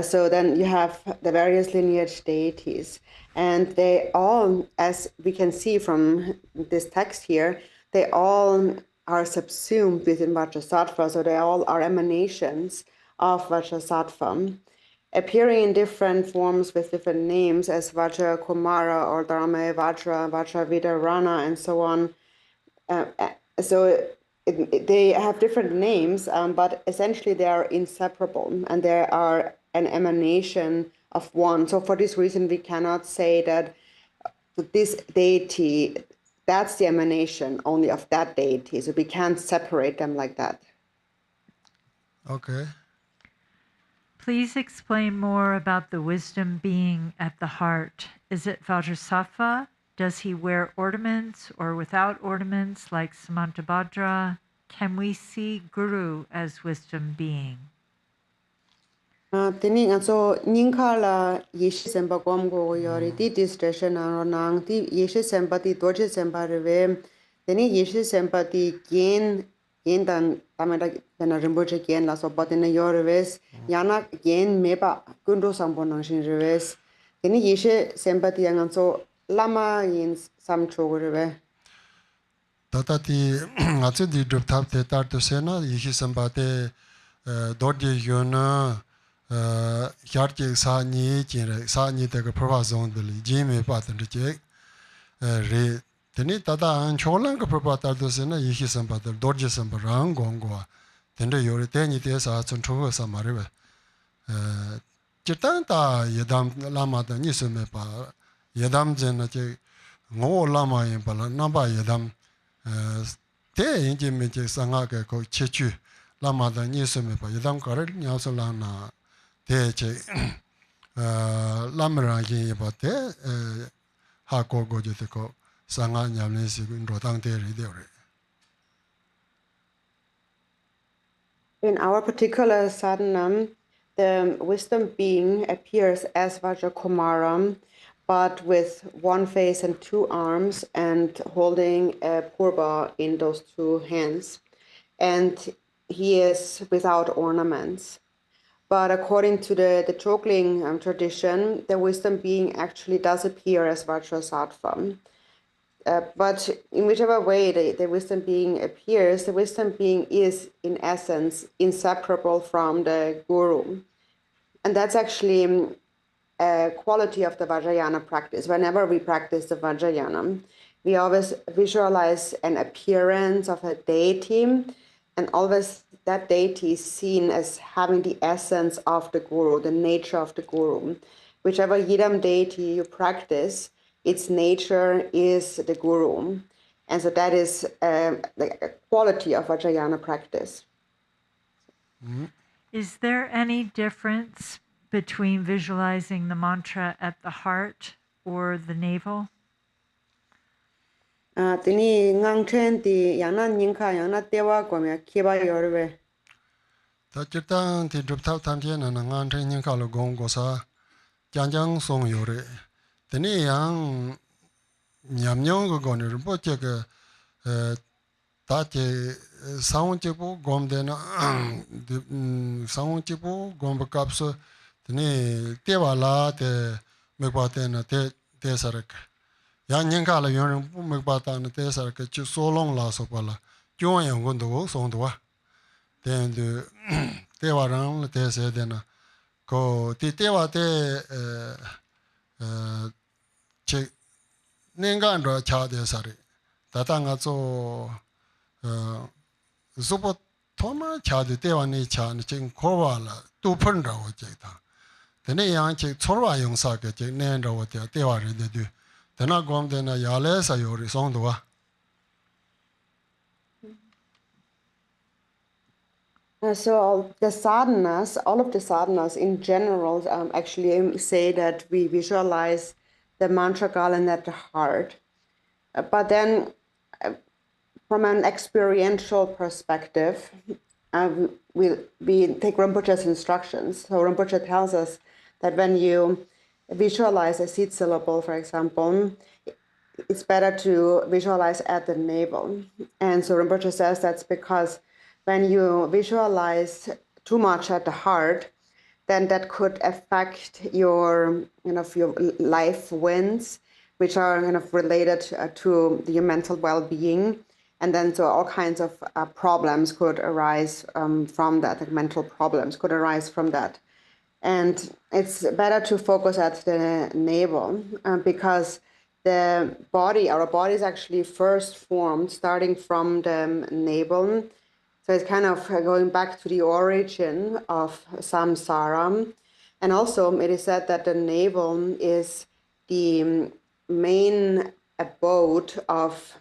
So then you have the various lineage deities. And they all, as we can see from this text here, they all are subsumed within Vajrasattva. So they all are emanations of Vajrasattva, appearing in different forms with different names as Vajra Kumara or Dharma Vajra, Vajravidarana, and so on. They have different names, but essentially they are inseparable and they are an emanation of one. So for this reason, we cannot say that this deity, that's the emanation only of that deity. So we can't separate them like that. Okay. Please explain more about the wisdom being at the heart. Is it Vajrasattva? Does he wear ornaments or without ornaments like Samantabhadra? Can we see Guru as wisdom being? Tini so ninkala yeshi semba gomgo yori di distraction nang di yeshi semba di dorje semba reve tini yeshi semba di gen dan tameda dana rimboche gen la so batena yorves yana gen meba gundo sambo nang shin reves tini yeshi semba di yang so lama in samcho reve Tata ti Atsu di Druptap te tar to sena yeshi semba te dorje yona Yarki Sani, Sani, the Provazon, the Jimmy Pattern, Re. Teni Tata and Cholang Propata Dosena, Yisam Patter, Dorjes and Barang Gongua, Tender Yoritani Tesa, and Trovo Samariva. Chitanta, Yadam Lama, the Nisumepa, Yadam Zenate, Mo Lama in Palanaba, Yadam, Te Intimate Sangaka, Chichu, Lama, the Nisumepa, Yadam Correct, Yasolana. Lamrangi about Hako Gojetico, Sanga Yamnesi in Rotante. In our particular sadhanam, the wisdom being appears as Vajrakumaram, but with one face and two arms and holding a purva in those two hands. And he is without ornaments. But according to the Chokling tradition, the wisdom being actually does appear as Vajrasattva. But in whichever way the wisdom being appears, the wisdom being is, in essence, inseparable from the guru. And that's actually a quality of the Vajrayana practice. Whenever we practice the Vajrayana, we always visualize an appearance of a deity, and always that deity is seen as having the essence of the guru, the nature of the guru. Whichever yidam deity you practice, its nature is the guru. And so that is the quality of Vajrayana practice. Is there any difference between visualizing the mantra at the heart or the navel? Tini ngang chen di yana nyingka yana dewa gomya kiba yorwe. Ta chirtang ti druptav tamche na ngan chen nying ka lo gong go sa jang jang song yore. Teni yang nyam nyong go gong rinpo che ke ta che sawon che po gom de na sawon che po gom ba kap so teni tewa la te mekpa te na te sarak. Yang nying ka la yon rinpo mekpa ta na te sarak chi so long la so pa la kyun yang gon do song do wa. Then the tewa rang te se de na ko ti tewa te che nengan ro cha de sari tata nga zo zupo thoma cha de tewa ni cha ni ching ko la tu phun ro je ta tene yang che chorwa yong sa ke che nen ro te tewa ri de du tena gom de na ya le sa yo ri song do wa. So all of the sadhanas in general actually say that we visualize the mantra garland at the heart. But then from an experiential perspective, we take Rinpoche's instructions. So Rinpoche tells us that when you visualize a seed syllable, for example, it's better to visualize at the navel. And so Rinpoche says that's because when you visualize too much at the heart, then that could affect your life winds, which are related to your mental well-being. And then so all kinds of problems could arise from that, like mental problems could arise from that. And it's better to focus at the navel because our body is actually first formed starting from the navel. So it's kind of going back to the origin of samsara. And also it is said that the navel is the main abode of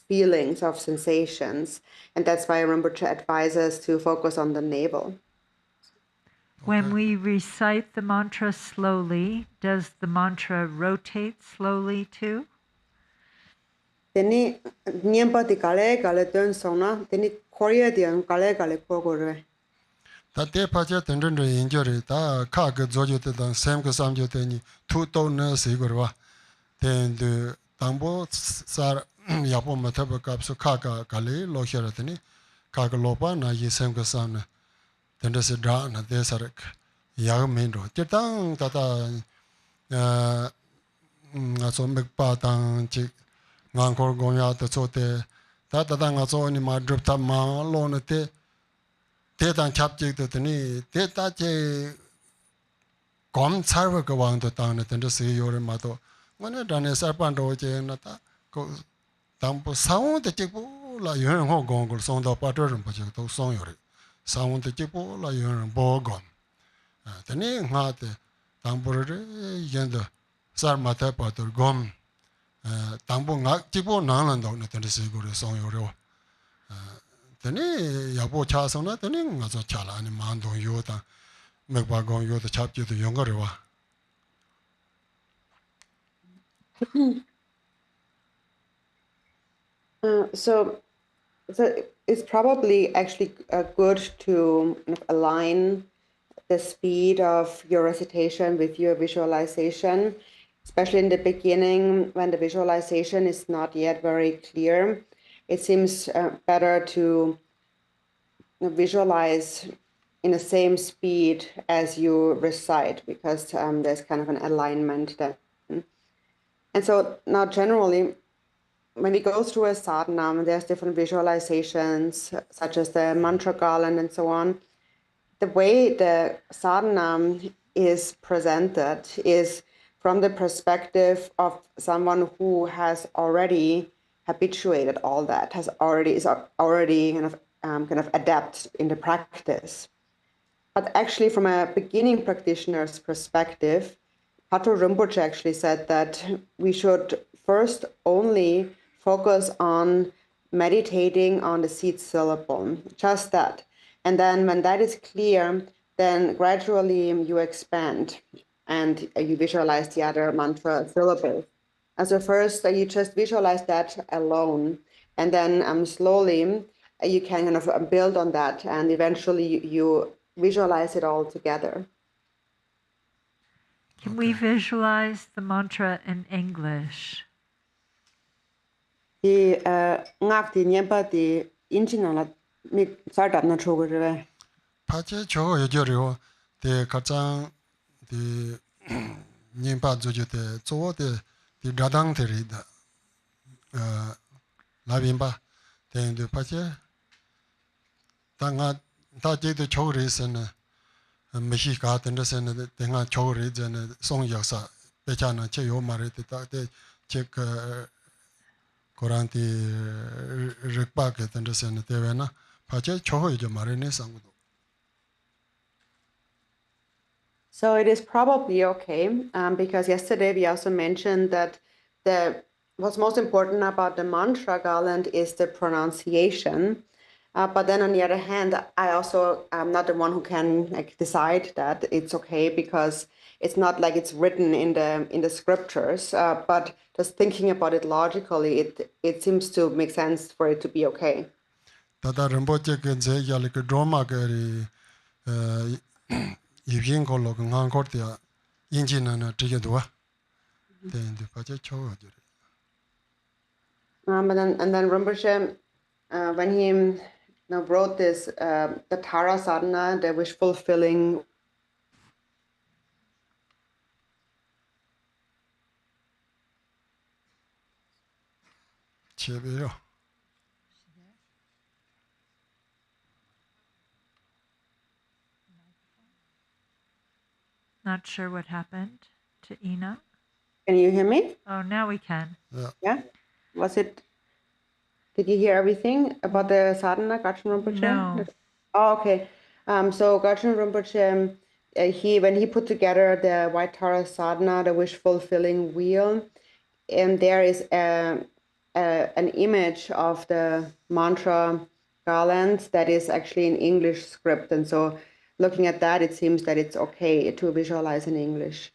feelings, of sensations. And that's why Rinpoche advises to focus on the navel. When we recite the mantra slowly, does the mantra rotate slowly too? Teni nyempa di kale dön sona teni korya di kale kogore. Ta te pa che ten ren yin jo re ta ka ge zo jo te dang sem ke sam jo te ni tu to ne se go wa. Ten de tambo sar ya po ma ta ba kap so ka le lo xe ra te ni ka lo pa na yi sem ke sam ne ten de se dra na de sar ya men ro te tang ta nga so me pa tang chi ngang ko gong ya te so te ta nga so ni ma drup ta ma lo ne te tang chap chik te ni te ta che gom char wa ko wang to tang ne ten de se yo re ma to ngone da ne sa pan ro che na ta ko tang po sa won te chik po la yo ho gong ko song da pa to ren po che to song yo re sa won te chik po la yo ren bo gom te ni nga te tang po re yen de sar ma ta pa to gom tang po nga chik po na lan do ne ten de se go re song yo re wa teni yapo cha song na teni nga zo cha la ni man dong yo ta mekpa gong yo ta chap ji to yong re wa. So it's probably actually good to align the speed of your recitation with your visualization, especially in the beginning when the visualization is not yet very clear. It seems better to visualize in the same speed as you recite because there's kind of an alignment there. And so now generally, when we go through a sadhana, there's different visualizations, such as the mantra garland and so on. The way the sadhana is presented is from the perspective of someone who has already habituated all that, is already kind of adept in the practice. But actually, from a beginning practitioner's perspective, Pato Rinpoche actually said that we should first only focus on meditating on the seed syllable, just that. And then when that is clear, then gradually you expand and you visualize the other mantra syllables. And so first you just visualize that alone, and then slowly you can kind of build on that, and eventually you visualize it all together. Can we visualize the mantra in English? Thì ngạc thì nhé bà thì in chỉ là mình sao đáp nó chô cái rồi. 파제 저거 여저려 대 가장 디 님바 조조대 조대 디 라당들이다 라빈바 대인도 파제 당가 다제도 저거에서는 메시 같은 데서는 내가 저거에 전에 송역사 배잖아 제요 말을 때때 제그 고란티 르박 같은 데서는 대회나 파제 저거 이제 말해내 상도. So it is probably okay, because yesterday we also mentioned that what's most important about the mantra garland is the pronunciation. But then on the other hand, I also am not the one who can decide that it's okay, because it's not like it's written in the scriptures. But just thinking about it logically, it seems to make sense for it to be okay. 다다 렘보체 근제 야리그 드라마거리 이빈 걸로 그냥 거기야 인지는 되게 좋아. 근데 빠져 쳐져. But then Rinpoche, when he wrote this, the Tara Sadhana, the wish fulfilling. 제비요. Not sure what happened to Ina. Can you hear me? Oh, now we can. Yeah. Was it? Did you hear everything about the sadhana, Garchen Rinpoche? No. Oh, okay. So Garchen Rinpoche, when he put together the White Tara Sadhana, the wish fulfilling wheel, and there is an image of the mantra garland that is actually in English script, and so looking at that, it seems that it's okay to visualize in English.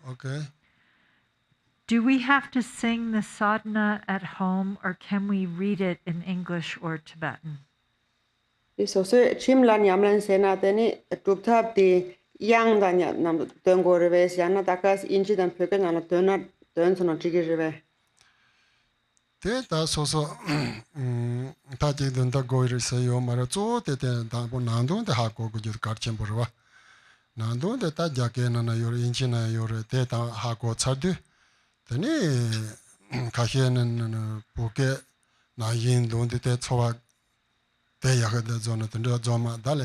Okay. Do we have to sing the sadhana at home, or can we read it in English or Tibetan? So chimlan yamlan sena deni duptab di yang da nam den go rewe yana dakas inji dan pyoge na den sono jige rewe. 대다 소소 다지든 다 고이르세요 말아 쪼대대 다보 난도데 하고 그저 가르쳐 보러 난도데 다 자게나 요리 인치나 요리 대다 하고 차드 되니 가시에는 보게 나인 돈데 대 초와 대야가데 존에 던져 좀마 달래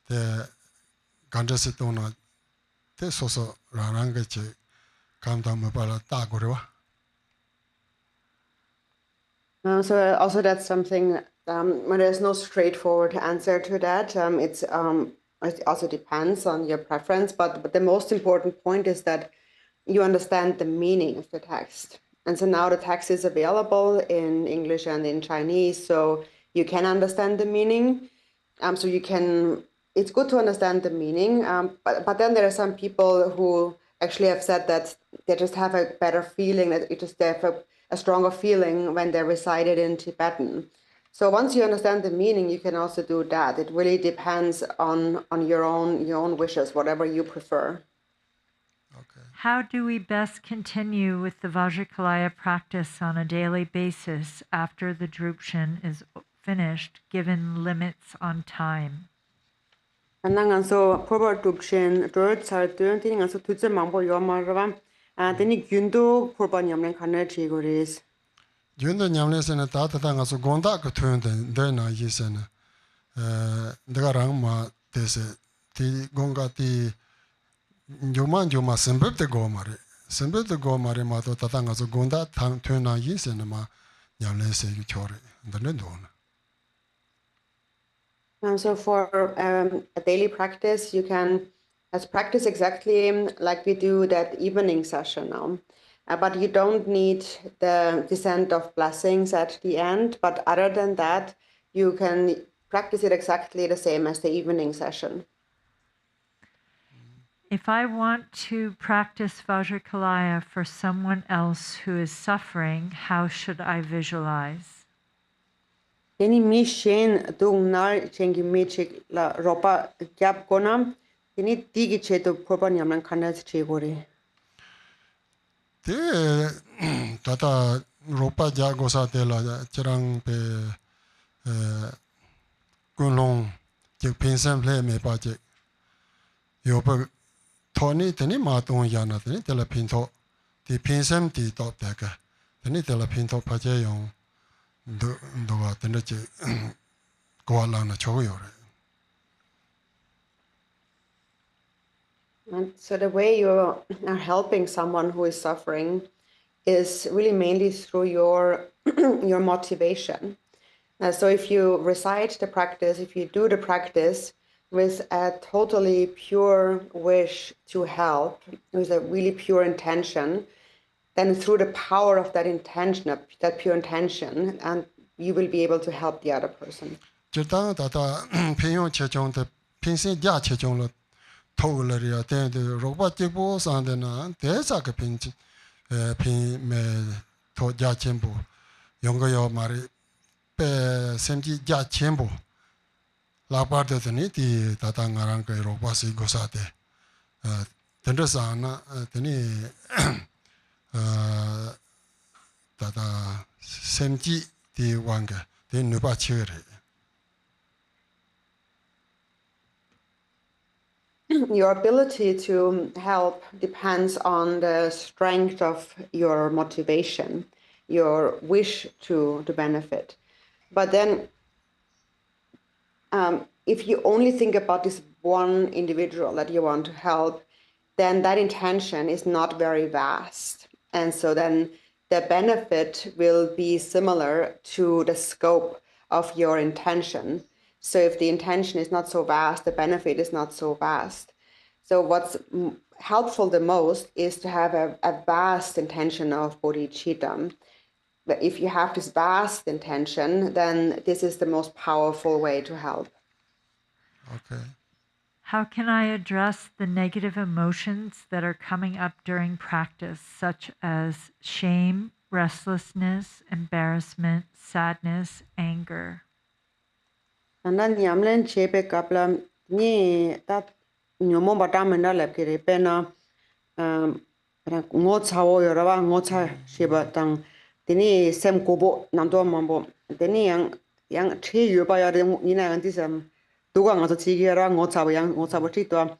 대 간저스 돈나 대 소소 라랑 같이 감당 못 받아 다 그래와. So also that's something, there's no straightforward answer to that. It also depends on your preference, but the most important point is that you understand the meaning of the text. And so now the text is available in English and in Chinese, so you can understand the meaning. So it's good to understand the meaning, but then there are some people who actually have said that they just have a better feeling, that they have a stronger feeling when they recite it in Tibetan. So once you understand the meaning, you can also do that. It really depends on your own wishes, whatever you prefer. Okay. How do we best continue with the Vajrakilaya practice on a daily basis after the Drupchen is finished, given limits on time? So proper Drupchen, 잘 되는 so 투자 망보 요마르와 then 균도 proper 냠는 간을 지고리스. 균도 냠내서는 다다당 가서 gond다 그 토는데 내나 이세는 내가랑 마 대세 디 공가티 Juma Sembeb the Gomari. Sembeb the Gomari Mato Tatangas Gunda, Tuna Yis and Ma Yamle say you chore, the Nedon. So for a daily practice, you can practice exactly like we do that evening session now. But you don't need the descent of blessings at the end. But other than that, you can practice it exactly the same as the evening session. If I want to practice Vajrakilaya for someone else who is suffering, how should I visualize? Teni mi shen dung nar chengi mi chik la ropa gyap konam teni tigi che to propa nyamlan khanas che gore. Tata Ropa Jagosa de la Cherang Pe Gunlong, Jik Pinsam play me Pajik. Yopa Tony Teni Maton Yana, Teni Telapinto, the Pinsam di top decker, Teni Telapinto Pajayong, Doa Tenechi Goalana Choyore. And so the way you are helping someone who is suffering is really mainly through your your motivation. So if you recite the practice, if you do the practice with a totally pure wish to help, with a really pure intention, then through the power of that intention, of that pure intention, and you will be able to help the other person. Jirtang Tata Pinyon Chechong, the Pinsin Ja Chechong, Togleria, then the Ropa Jibo Sandana, there's a pinch, Pin me to Ja Chembo, Younger Yo Mari, Semji Ja Chembo, La Parte de Niti, Tatangaranka, Robasi Gosate, Tendesana, Teni Tata Semji, the Wanga, the Nuba Chere. Your ability to help depends on the strength of your motivation, your wish to benefit. But then if you only think about this one individual that you want to help, then that intention is not very vast. And so then the benefit will be similar to the scope of your intention. So if the intention is not so vast, the benefit is not so vast. So what's helpful the most is to have a vast intention of bodhicitta. But if you have this vast intention, then this is the most powerful way to help. Okay. How can I address the negative emotions that are coming up during practice, such as shame, restlessness, embarrassment, sadness, anger? Andan yamlen chepe kapla ni tat nyomo batamenda lepkiri pena ngot sawo yoraba ngot sa sheba tang tini sem kobo namdo mambo tini yang che yoba ya ni na ngan tisam duga ngaso chigera ngot sawo yang ngot sawo chitwa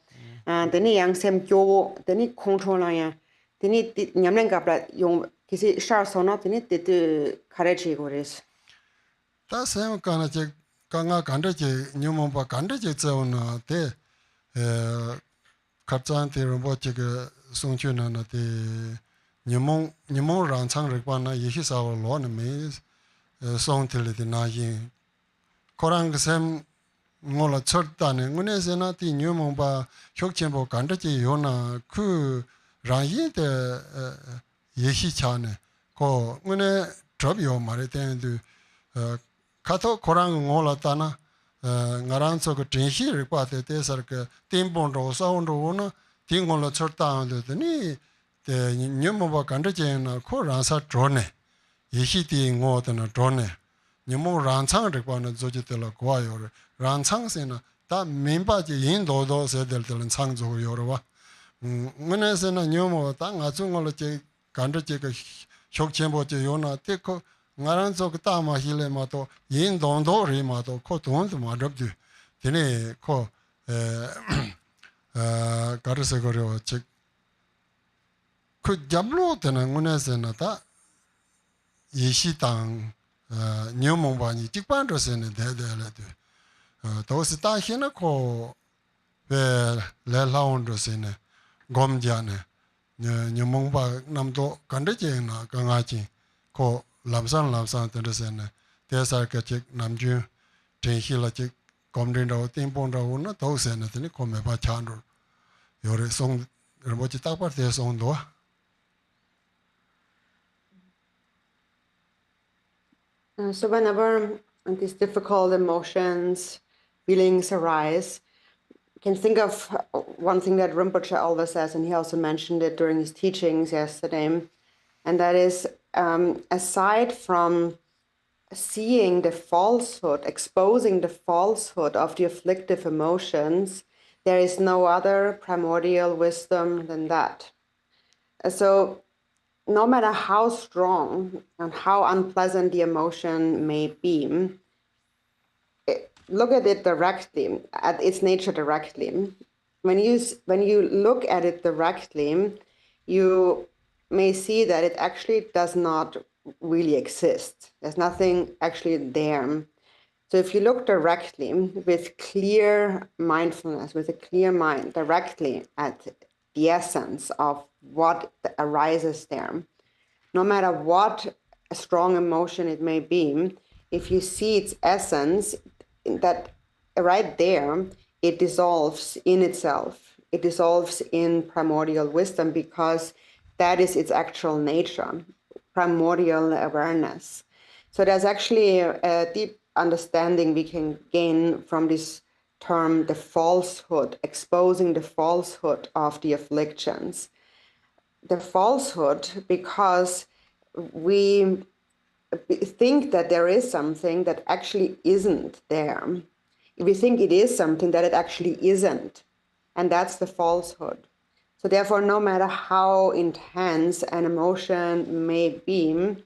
tini yang sem kyo tini control na ya tini nyamlen kapla yung kisi shar sona tini te kharechi gores Ta sem kana che kanga kanda che nyumomba kanda che tsawana te kapchan te rumbo che ke songchu na na te nyumong ranchang rikpa na yehi sawa lo na me song te le te na yin korang sem ngola chot ta ne ngune se na ti nyumomba hyok chenpo kanda che yo na ku rang yin te yehi cha ne ko ngune drop yo ma re ten du kato korang ngola ta na ngaran so ko tenshi rikpa te te sar ke timpon ro sa on ro na tingon lo chorta de ni te nyemo ba kanda che na ko ran sa drone yehi ti ngo de na drone nyemo ran chang rikpa na zo je te la kwa yo ran chang se na ta memba je yin do do se del del chang zo yo ro ba ngene se na nyemo ta nga chu ngo lo che kanda che ke shok chenpo che yo na te ko ngaran so ka ta ma hi le ma to yin dong do ri ma to ko don de ma rab du tene ko gar se go ro che ku jamlo de na ngune se na ta yi shi dang nyu mong ba ni tik ban ro se ne de le du do se ta hi na ko be le la on ro se ne gom jane nyamong ba namdo kande je na kanga chi ko lamsan de sen te sar ka chik namju ten hi la chik gom den ro tin pon ro na to sen ne ko me ba chan ro yore song ro chi ta par te song do. So whenever these difficult emotions, feelings arise, you can think of one thing that Rinpoche always says, and he also mentioned it during his teachings yesterday, and that is, aside from seeing the falsehood, exposing the falsehood of the afflictive emotions, there is no other primordial wisdom than that. So no matter how strong and how unpleasant the emotion may be, look at it directly, at its nature directly. When you look at it directly, you may see that it actually does not really exist. There's nothing actually there. So if you look directly with clear mindfulness, with a clear mind, directly at the essence of what arises there, no matter what a strong emotion it may be, if you see its essence, that right there, it dissolves in itself. It dissolves in primordial wisdom because that is its actual nature, primordial awareness. So there's actually a deep understanding we can gain from this term, the falsehood, exposing the falsehood of the afflictions. The falsehood because we think that there is something that actually isn't there. We think it is something that it actually isn't. And that's the falsehood. So therefore, no matter how intense an emotion may be,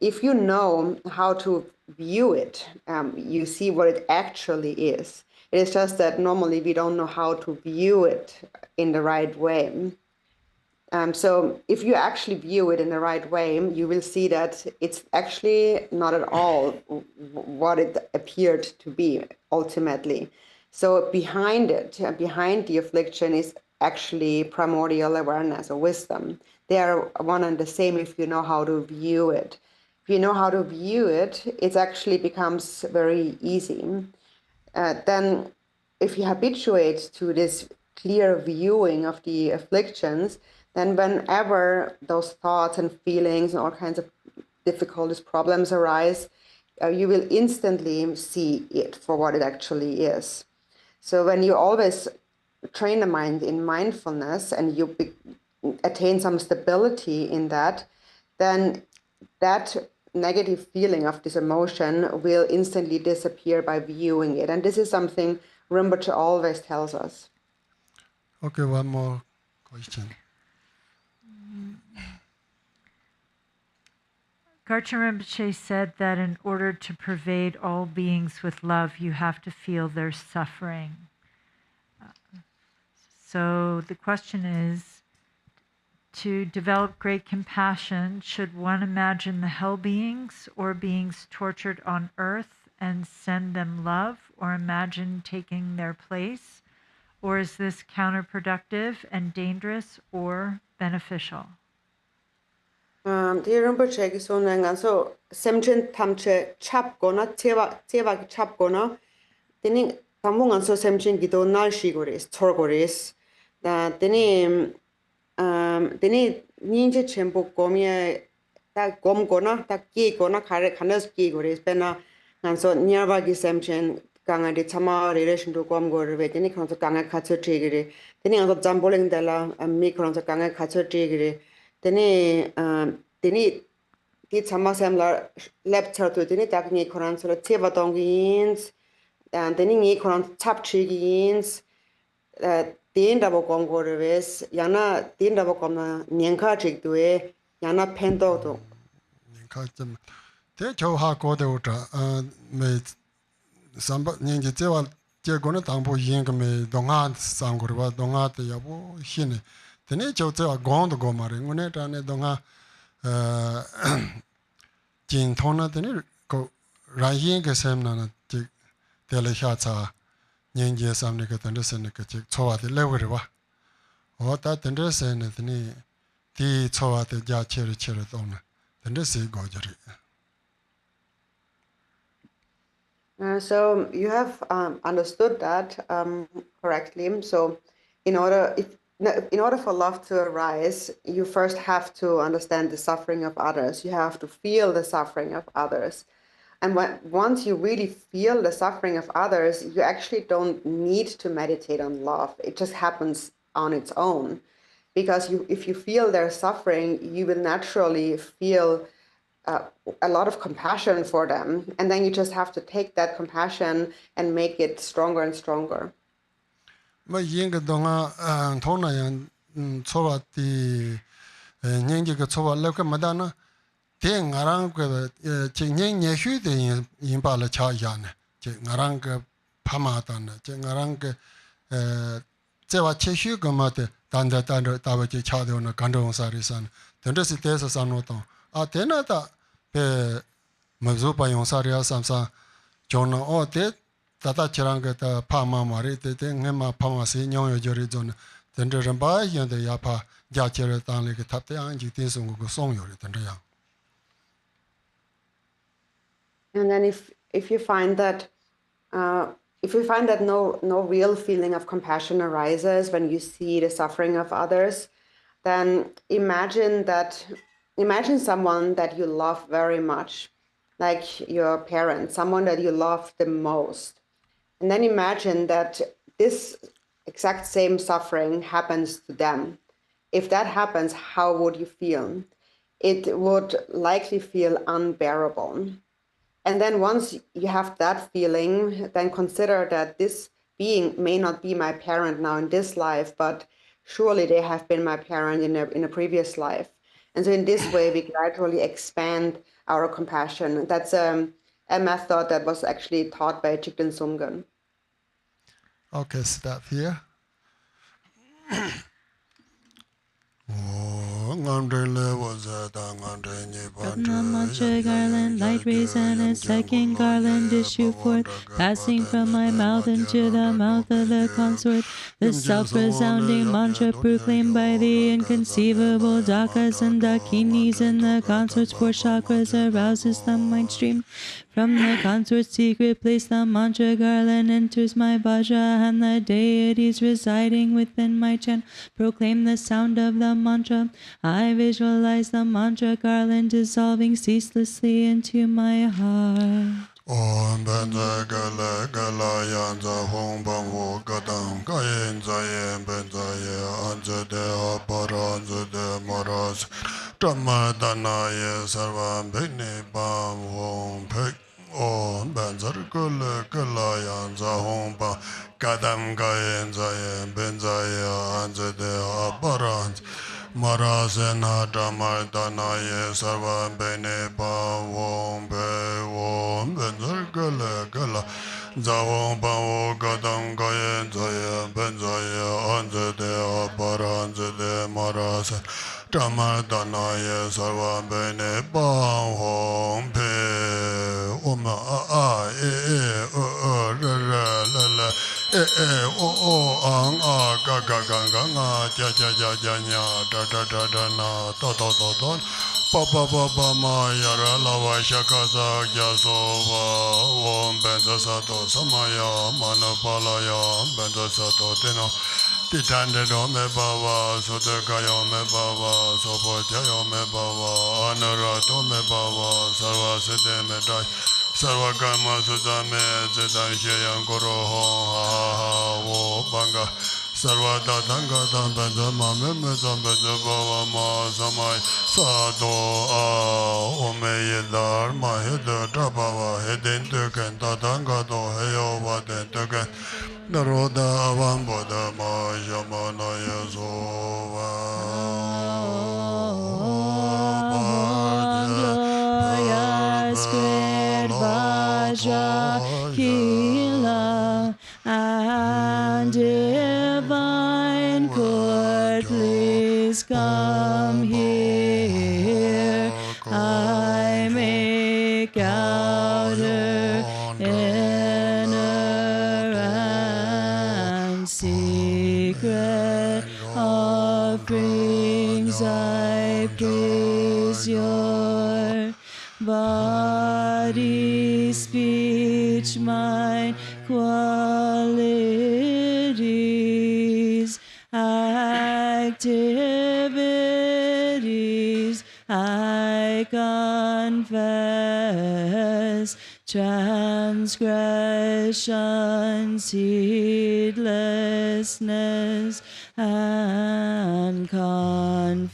if you know how to view it, you see what it actually is. It is just that normally we don't know how to view it in the right way. So if you actually view it in the right way, you will see that it's actually not at all what it appeared to be ultimately. So behind it, behind the affliction is actually primordial awareness or wisdom. They are one and the same if you know how to view it. If you know how to view it, it actually becomes very easy. Then if you habituate to this clear viewing of the afflictions, then whenever those thoughts and feelings and all kinds of difficulties, problems arise, you will instantly see it for what it actually is. So when you always train the mind in mindfulness and you attain some stability in that, then that negative feeling of this emotion will instantly disappear by viewing it. And this is something Rinpoche always tells us. Okay, one more question. Garchen Rinpoche said that in order to pervade all beings with love, you have to feel their suffering. So the question is, to develop great compassion, should one imagine the hell beings or beings tortured on earth and send them love, or imagine taking their place? Or is this counterproductive and dangerous or beneficial? Dear Rinpoche, so nanganso semchen tamche chapgona teva chapgona teni tamunganso semchen gido nalshigoris torgoris da teni ninje chempo komie ta gomgona ta kigona khanes kigoris pena nganso nyarba gi semchen kanga de chama relation to gomgor ve teni khanso kanga khacho tigiri teni nganso jamboling dela mi khanso kanga khacho tigiri teni di chama semla lecture to teni tak ni khan so teva dongins and teni ni khan chap chigins den da bokong goreves yana den da bokom nyenka chigdue yana pendo do Kacham. Te chow ha ko de uta me samba nyingi jewa je gona tangpo yin me donga sangurwa donga te yabo shine. Tene chow jewa gond go mare ngone tane donga jin thona tene ko rayin ke semna na je tele sha cha nyingi samne ke tande sene ke chowa de lewerwa. or that and dress and the Chowa the Ja Cherry on the dress Gojari. So you have understood that correctly. So in order for love to arise, you first have to understand the suffering of others. You have to feel the suffering of others. And once you really feel the suffering of others, you actually don't need to meditate on love. It just happens on its own. Because if you feel their suffering, you will naturally feel a lot of compassion for them. And then you just have to take that compassion and make it stronger and stronger. Ma yinga donga thona yan chowa ti nyingji ga chowa leka madana te ngarang ga che nyeng nye shu de yin ba la cha ya ne che ngarang ga phama ta ne che ngarang ga che wa che shu ga ma te dan da ta ba che cha de na gan dong sa ri san den de si te sa san no tong a te na ta pe ma zo pa yong sa ri sam sa jona o te tata chiranga ta pama mari te ngema pama si nyong yo jori zon tendre ramba yen de ya pa ja chere tan le ke tap te ang ji tin sung go song yo re tendre yang. And then if you find that no real feeling of compassion arises when you see the suffering of others, then imagine someone that you love very much, like your parents, someone that you love the most. And then imagine that this exact same suffering happens to them. If that happens, how would you feel? It would likely feel unbearable. And then once you have that feeling, then consider that this being may not be my parent now in this life, but surely they have been my parent in a previous life. And so in this way, we gradually expand our compassion. That's a method that was actually taught by Jigten Sumgön. Okay, stop here. From the mantra garland, light rays and a second garland issue forth, passing from my mouth into the mouth of the consort. The self-resounding mantra proclaimed by the inconceivable dakas and dakinis in the consort's four chakras arouses the mind stream. From the consort's secret place, the mantra garland enters my vajra, and the deities residing within my chant proclaim the sound of the mantra. I visualize the mantra garland dissolving ceaselessly into my heart. Om benza gala gala yanza hong bang ho gadang kayen zayen benza ye anza de apara anza de maras dhamma dana ye sarvam bhikni bam hong phik Om benza gala gala yanza hong bang gadam kayen zayen benza ye anza de apara anza Marasena Dhamma Danaye Sarvam Bene Bhavom Bhevom Benzar Gala Gala Zavon Bhavo Gadam Gayen Zaya Benzaya Anzade Apara Anzade Marasena Dhamma Danaye Sarvam Bene Bhavom Bhe Om A E O Ra Ra La La O ang a ga ga ga ga nga ja ja ja ja nya da da da da na to to to to pa pa pa pa ma ya ra la va sha ka sa ya so va om ben za sa to sa ma ya ma na pa la ya ben za sa to te no ti tan de do me ba va so de ga yo me ba va so po ja yo me ba va ana ra to me ba va sa va se de me dai Sarva karma sudame zedan sheyang koro hong ha ha wo banga Sarva tatanga tampenza mame me tampenza bhava ma samay Sado a ome yedar ma hede trabhava heden töken tatanga to heyo vaden töken Naroda avam bodha ma shamana yasova Vajrakilaya and divine court, please come here. I make outer, inner, and secret offerings I praise your body, speech, mind, qualities, activities, I confess transgressions, heedlessness, and confusions,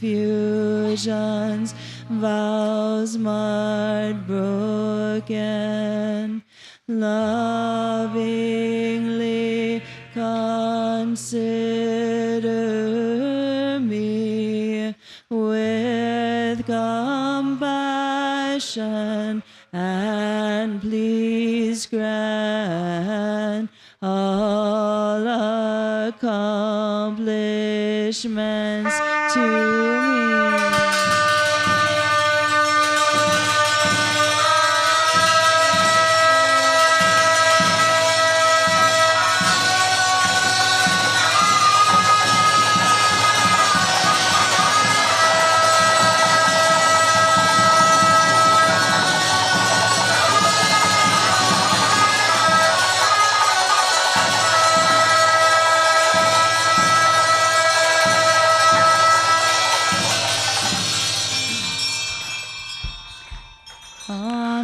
vows marred, broken, lovingly consider me with compassion, and please grant all accomplishments to me.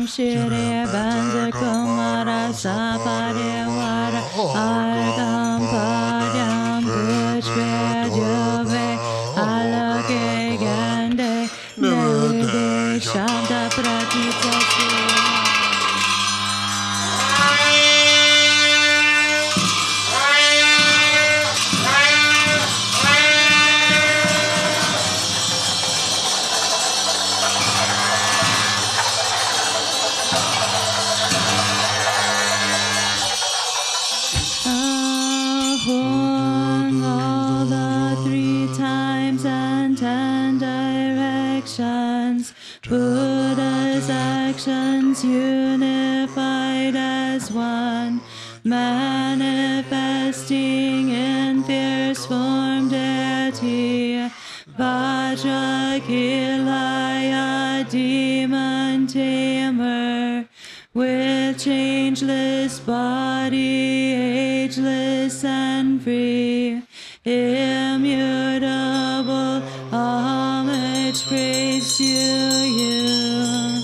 Shri Banza Kumara Sapadewara Argam Padyam Pushpedjove Alake Gande Nede Shabda Pratita Buddha's actions unified as one, manifesting in fierce form deity. Vajrakilaya demon tamer, with changeless body, ageless and free, immutable, homage, praise to you.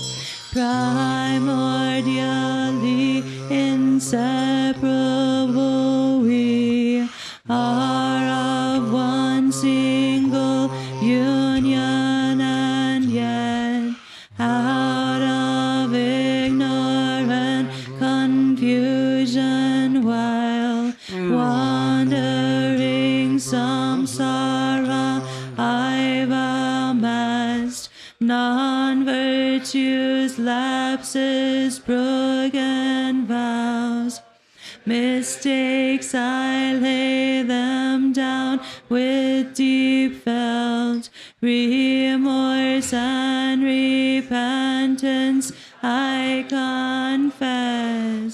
Primordially inseparable, we are of one single union, and yet out of ignorant confusion, while wandering samsara, I've amassed non-virtues, lapses, broken vows, mistakes. I lay them down with deep felt remorse and repentance. I confess.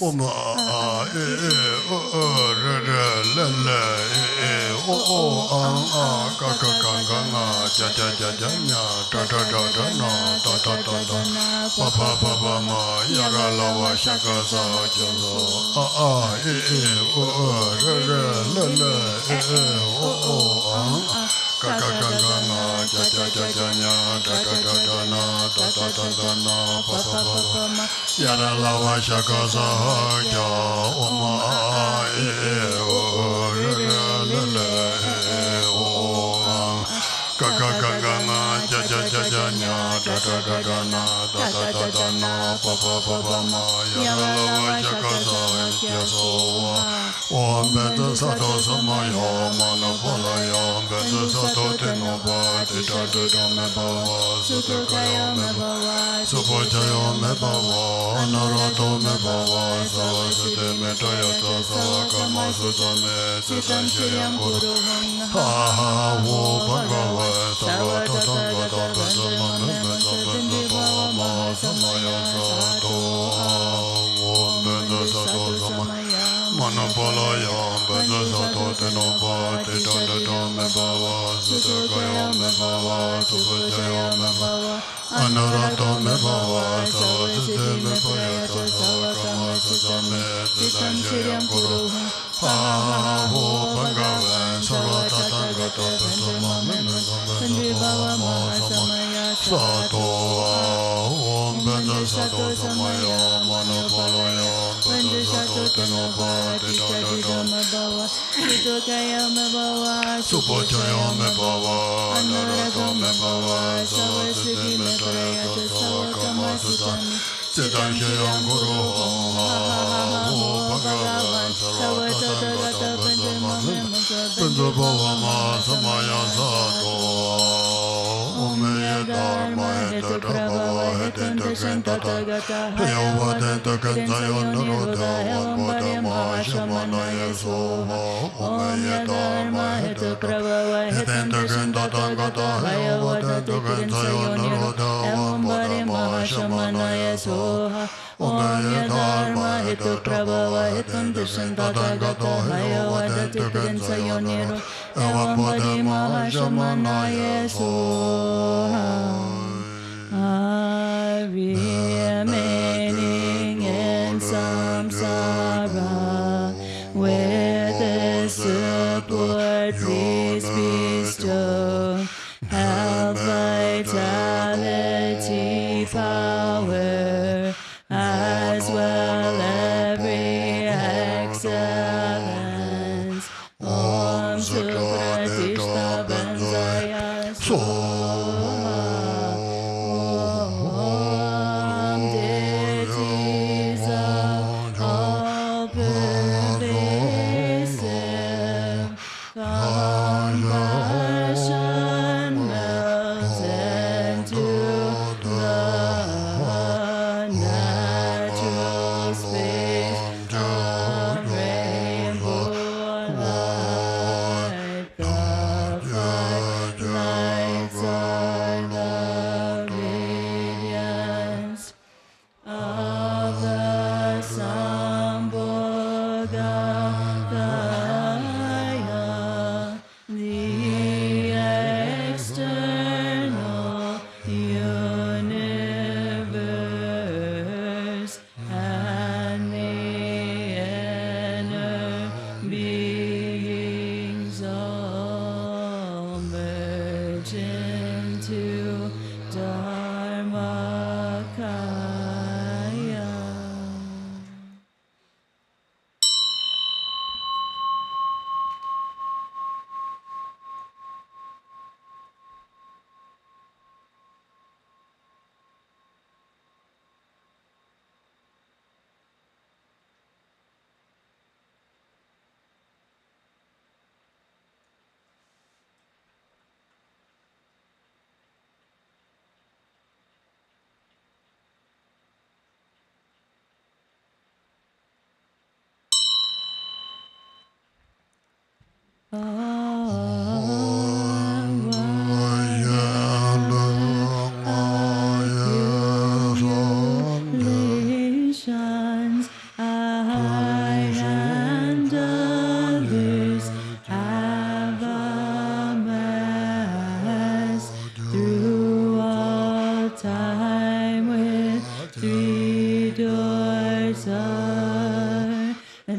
me bhava Sutukaya me bhava Supujaya me bhava Anurato me bhava Savasiti me prayata Savakama Sutame Sitam Shiryam Puruham Paho Bhagavan Sarvatatathagata Pandramame Pandribhava Mahasamaya Sato Om Benda Sato Samaya Manopalaya Benda Sato Tanopati Chadidama Bhava Sutukaya me bhava Supujaya me bhava Anurato me bhava Savasiti me prayata Savakama Sutame Sitam Shiryam Puruham Paho Bhagavan Sarvatatathagata Pandramame Pandribhava Mahasamaya Sato Om Dharma Heta Prabhava Hetanta Shantatagata Hayavadenta Kantayonuruddha Vampada Mahashamanaya Soha Om Dharma Heta Prabhava Hetanta Shantatagata Hayavadenta Kantayonuruddha Vampada Mahashamanaya Soha Om Dharma Heta Prabhava Hetanta Shantatagata Hayavadenta Kantayonuruddha Vampada Mahashamanaya Soha remaining in samsara, with the support please bestow, have vitality, power, as well every excellence. Om Supratishta Banzaya Soha.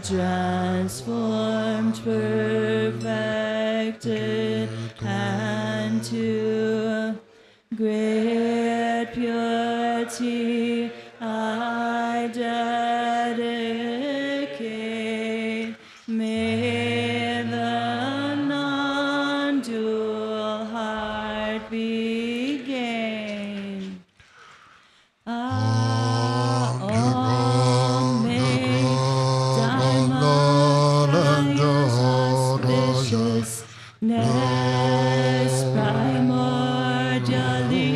Transformed, perfected, and to great purity I dedicate. May the non-dual heart be gained. Primordially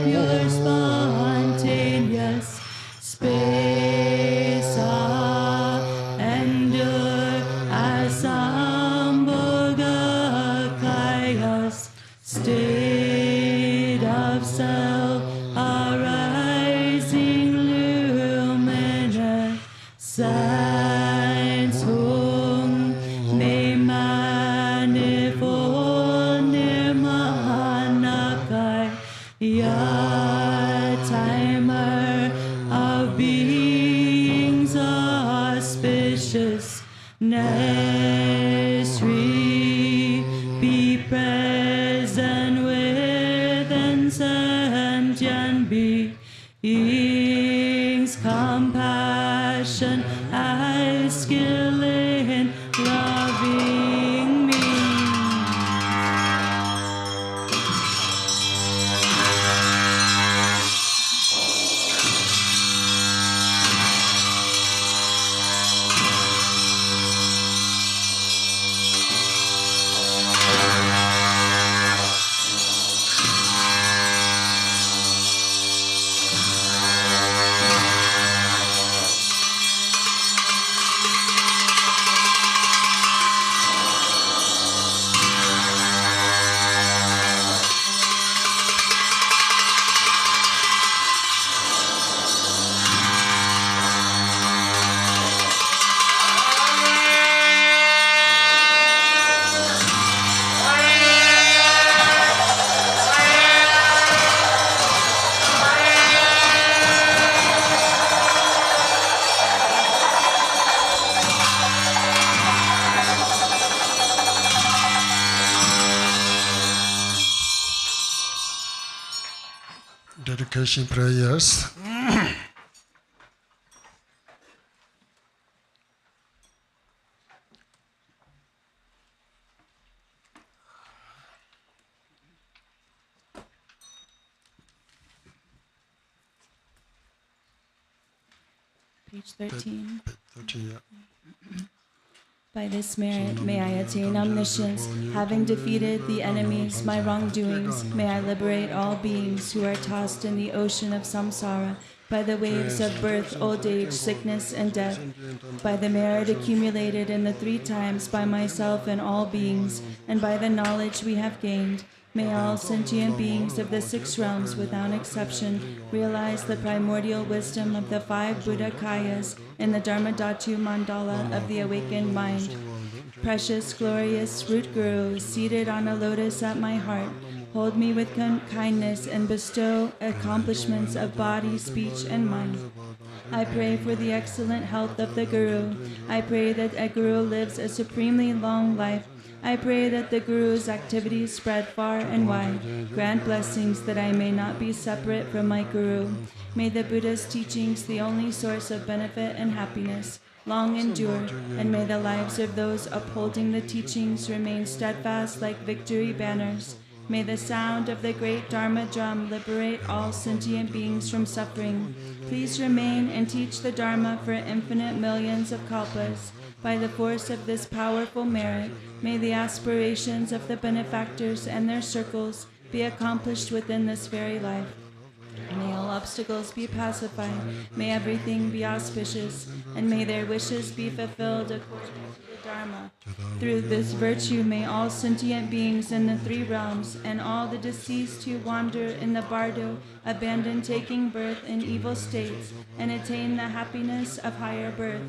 pure, spontaneous space, endure as Sambhogakaya's state of self, arising luminous signs whom may manifold be present within sentient beings, compassion as skill in loving me. Dedication prayers. Page 13. 13, yeah. By this merit may I attain omniscience, having defeated the enemies, my wrongdoings. May I liberate all beings who are tossed in the ocean of samsara by the waves of birth, old age, sickness, and death. By the merit accumulated in the 3 times by myself and all beings, and by the knowledge we have gained, may all sentient beings of the 6 realms, without exception, realize the primordial wisdom of the 5 Buddha Kayas in the Dharmadhatu Mandala of the awakened mind. Precious, glorious root Guru, seated on a lotus at my heart, hold me with kindness and bestow accomplishments of body, speech, and mind. I pray for the excellent health of the Guru. I pray that a Guru lives a supremely long life. I pray that the Guru's activities spread far and wide. Grant blessings that I may not be separate from my Guru. May the Buddha's teachings, the only source of benefit and happiness, long endure, and may the lives of those upholding the teachings remain steadfast like victory banners. May the sound of the great Dharma drum liberate all sentient beings from suffering. Please remain and teach the Dharma for infinite millions of kalpas. By the force of this powerful merit, may the aspirations of the benefactors and their circles be accomplished within this very life. May all obstacles be pacified, may everything be auspicious, and may their wishes be fulfilled according to the Dharma. Through this virtue may all sentient beings in the 3 realms and all the deceased who wander in the bardo abandon taking birth in evil states and attain the happiness of higher birth.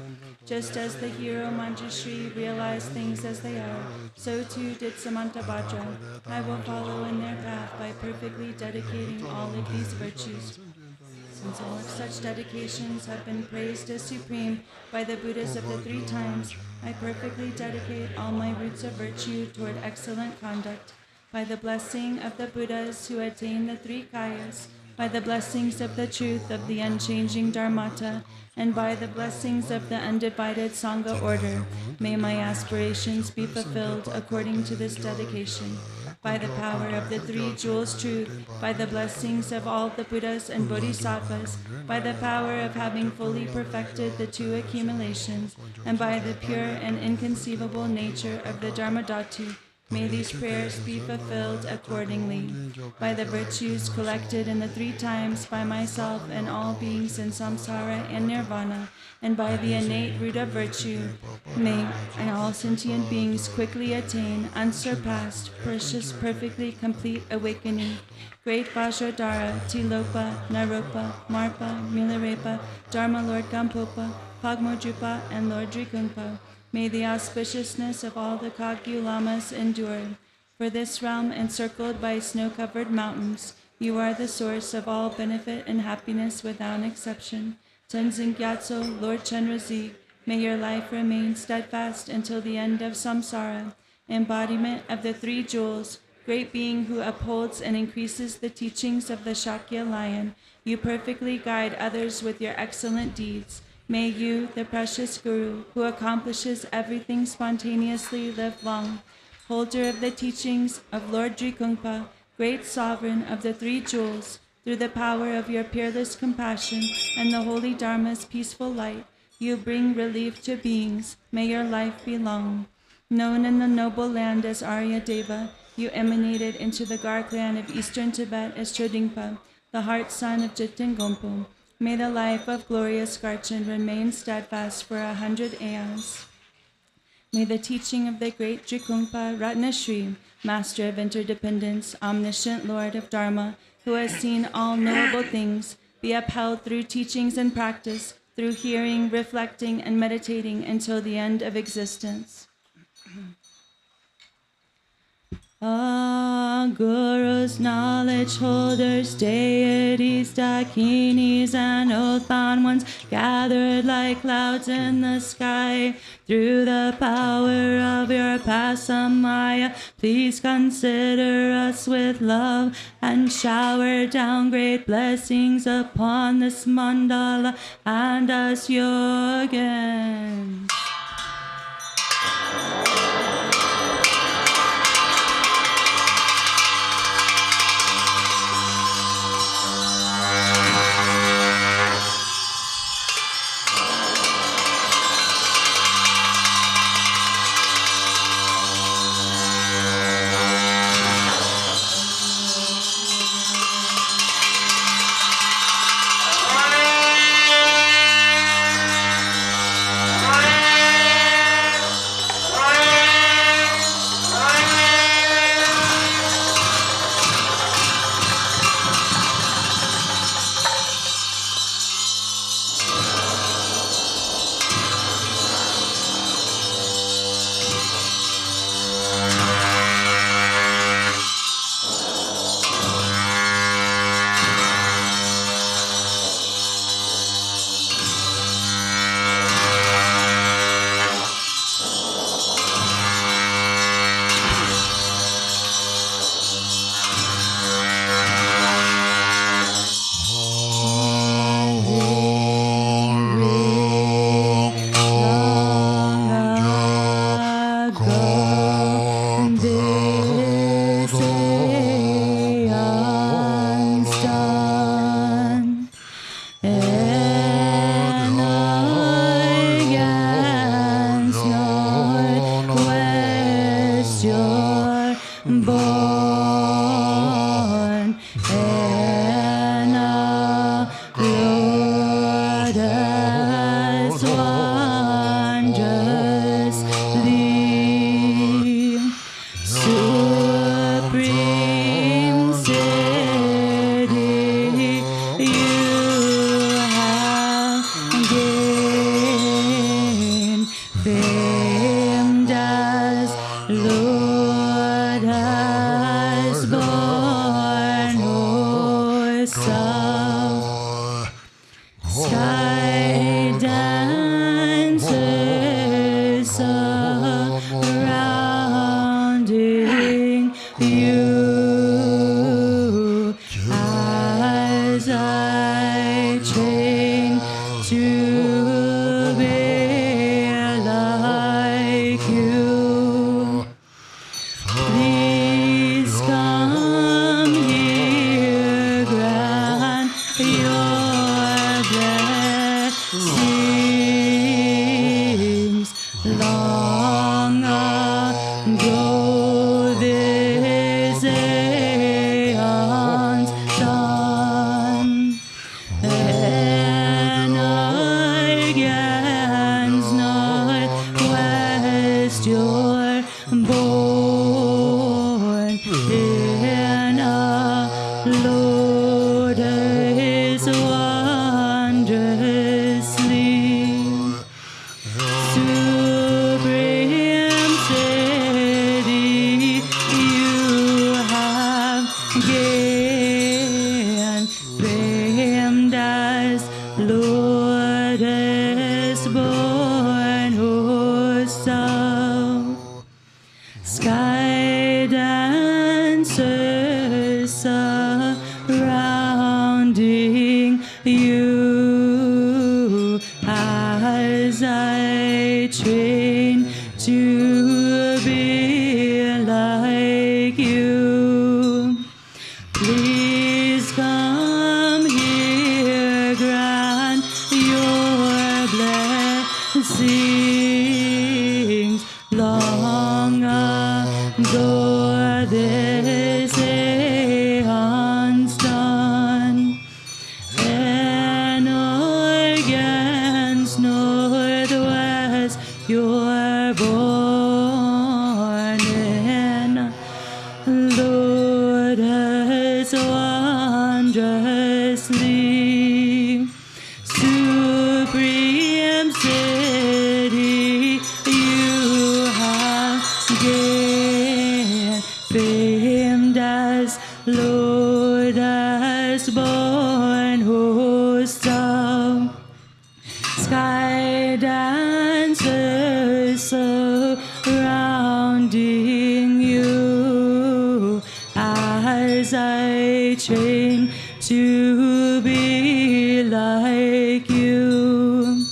Just as the hero Manjushri realized things as they are, so too did Samantabhadra. I will follow in their path by perfectly dedicating all of these virtues. Since all of such dedications have been praised as supreme by the Buddhas of the 3 times, I perfectly dedicate all my roots of virtue toward excellent conduct. By the blessing of the Buddhas who attain the 3 kayas, by the blessings of the truth of the unchanging Dharmata, and by the blessings of the undivided Sangha order, may my aspirations be fulfilled according to this dedication. By the power of the 3 jewels truth, by the blessings of all the Buddhas and Bodhisattvas, by the power of having fully perfected the 2 accumulations, and by the pure and inconceivable nature of the Dharmadhatu, may these prayers be fulfilled accordingly. By the virtues collected in the 3 times by myself and all beings in samsara and nirvana, and by the innate root of virtue, may all sentient beings quickly attain unsurpassed, precious, perfectly complete awakening. Great Vajradhara, Tilopa, Naropa, Marpa, Milarepa, Dharma Lord Gampopa, Pagmojupa, and Lord Drikungpa. May the auspiciousness of all the Kagyu Lamas endure. For this realm encircled by snow-covered mountains, you are the source of all benefit and happiness without exception. Tenzin Gyatso, Lord Chenrezig, may your life remain steadfast until the end of samsara. embodiment of the three jewels, great being who upholds and increases the teachings of the Shakya lion, you perfectly guide others with your excellent deeds. May you, the precious Guru, who accomplishes everything spontaneously, live long. Holder of the teachings of Lord Drikungpa, great sovereign of the three jewels, through the power of your peerless compassion and the holy Dharma's peaceful light, you bring relief to beings. May your life be long. Known in the noble land as Arya Deva, you emanated into the Gar clan of eastern Tibet as Chodingpa, the heart son of Jiten Gompo. May the life of glorious Garchen remain steadfast for 100 aeons. May the teaching of the great Drikungpa Ratnashri, Master of Interdependence, Omniscient Lord of Dharma, who has seen all knowable things, be upheld through teachings and practice, through hearing, reflecting, and meditating until the end of existence. Gurus, knowledge holders, deities, dakinis, and oath-bound ones, gathered like clouds in the sky, through the power of your pasamaya, please consider us with love and shower down great blessings upon this mandala and us yogins. seance done, and against northwest you're born in. Lord has wondrously supreme city you have gained, famed as Lord as born host of sky dancers surrounding you as I train to be like you.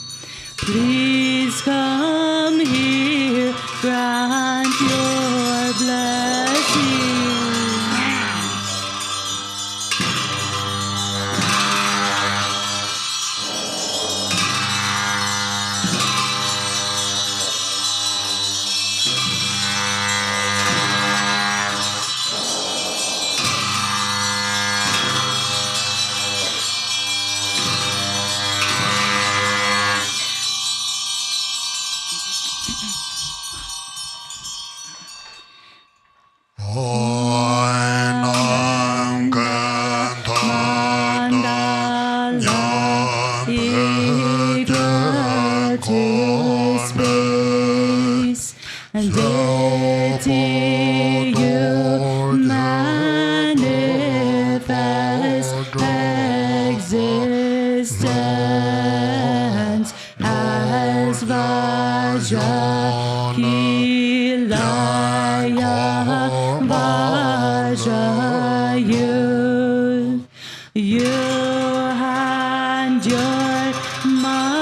Please come here, grant your blessing. And deity you manifest existence as Vajrakilaya Vajra you and your mandala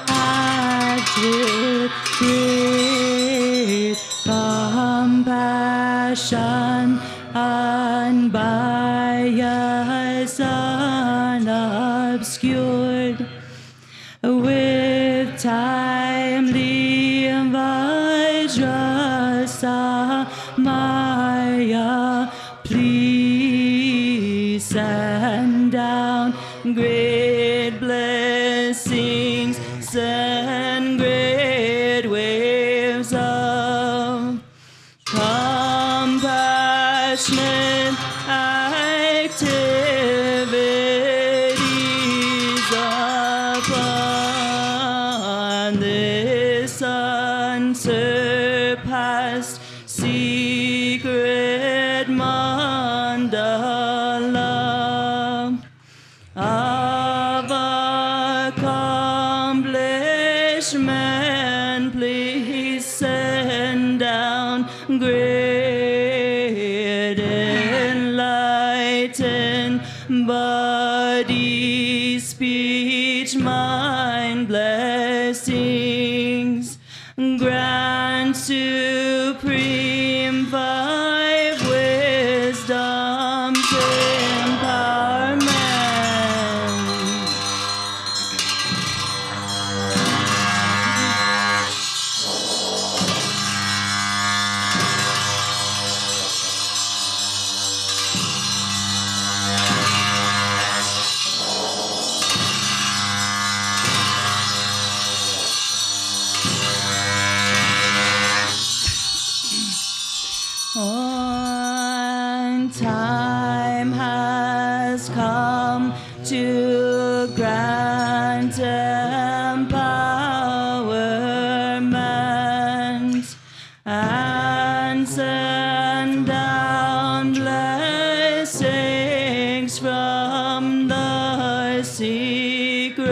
active great compassion unbiased, unobscured, with timely Vajrasamaya. Please send down great blessings, send great waves of compassionate activities upon this unsurpassed secret mandala of accomplishment. Please send down great enlightened body, speech, mind blessings. Grant supreme five wisdoms empowerment. On time has come to grant empowerment and send down blessings from the secret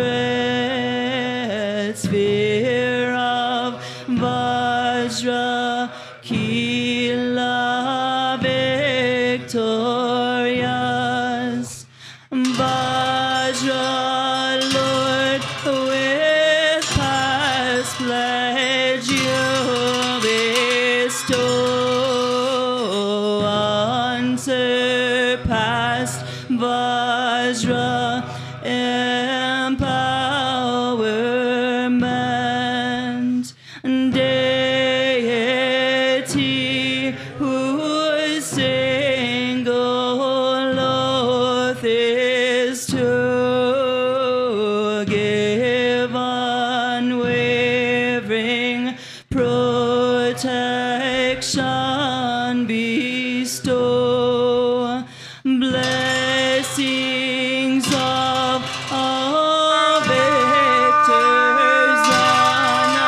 sphere of Vajrakilaya victorious. Vajra Lord, with past pledge you bestow whose single oath is to give unwavering protection, bestow blessings of all victors on us.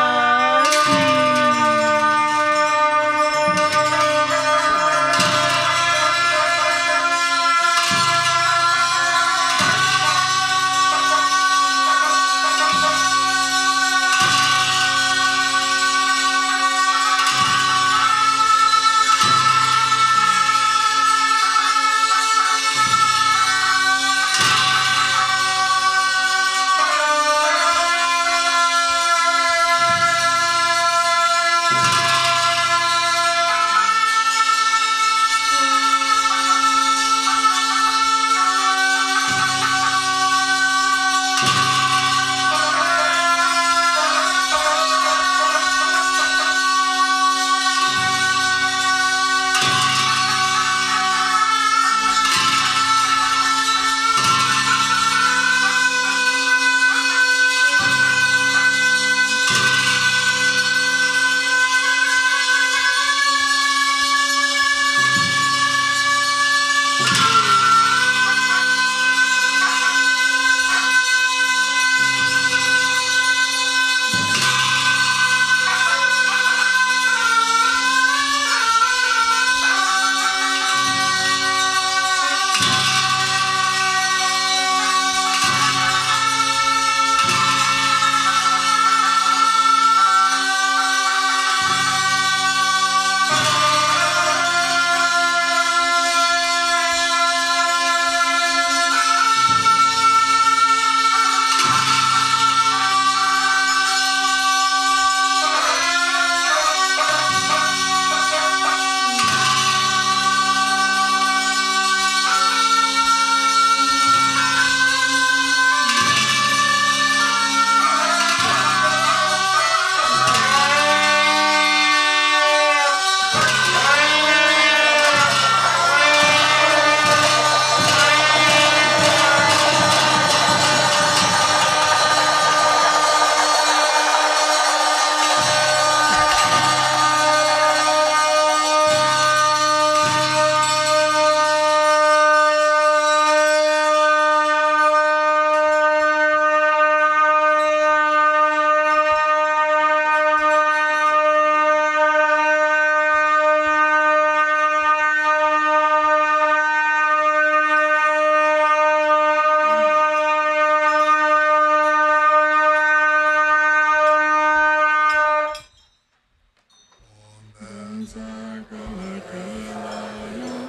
Vajrakilaya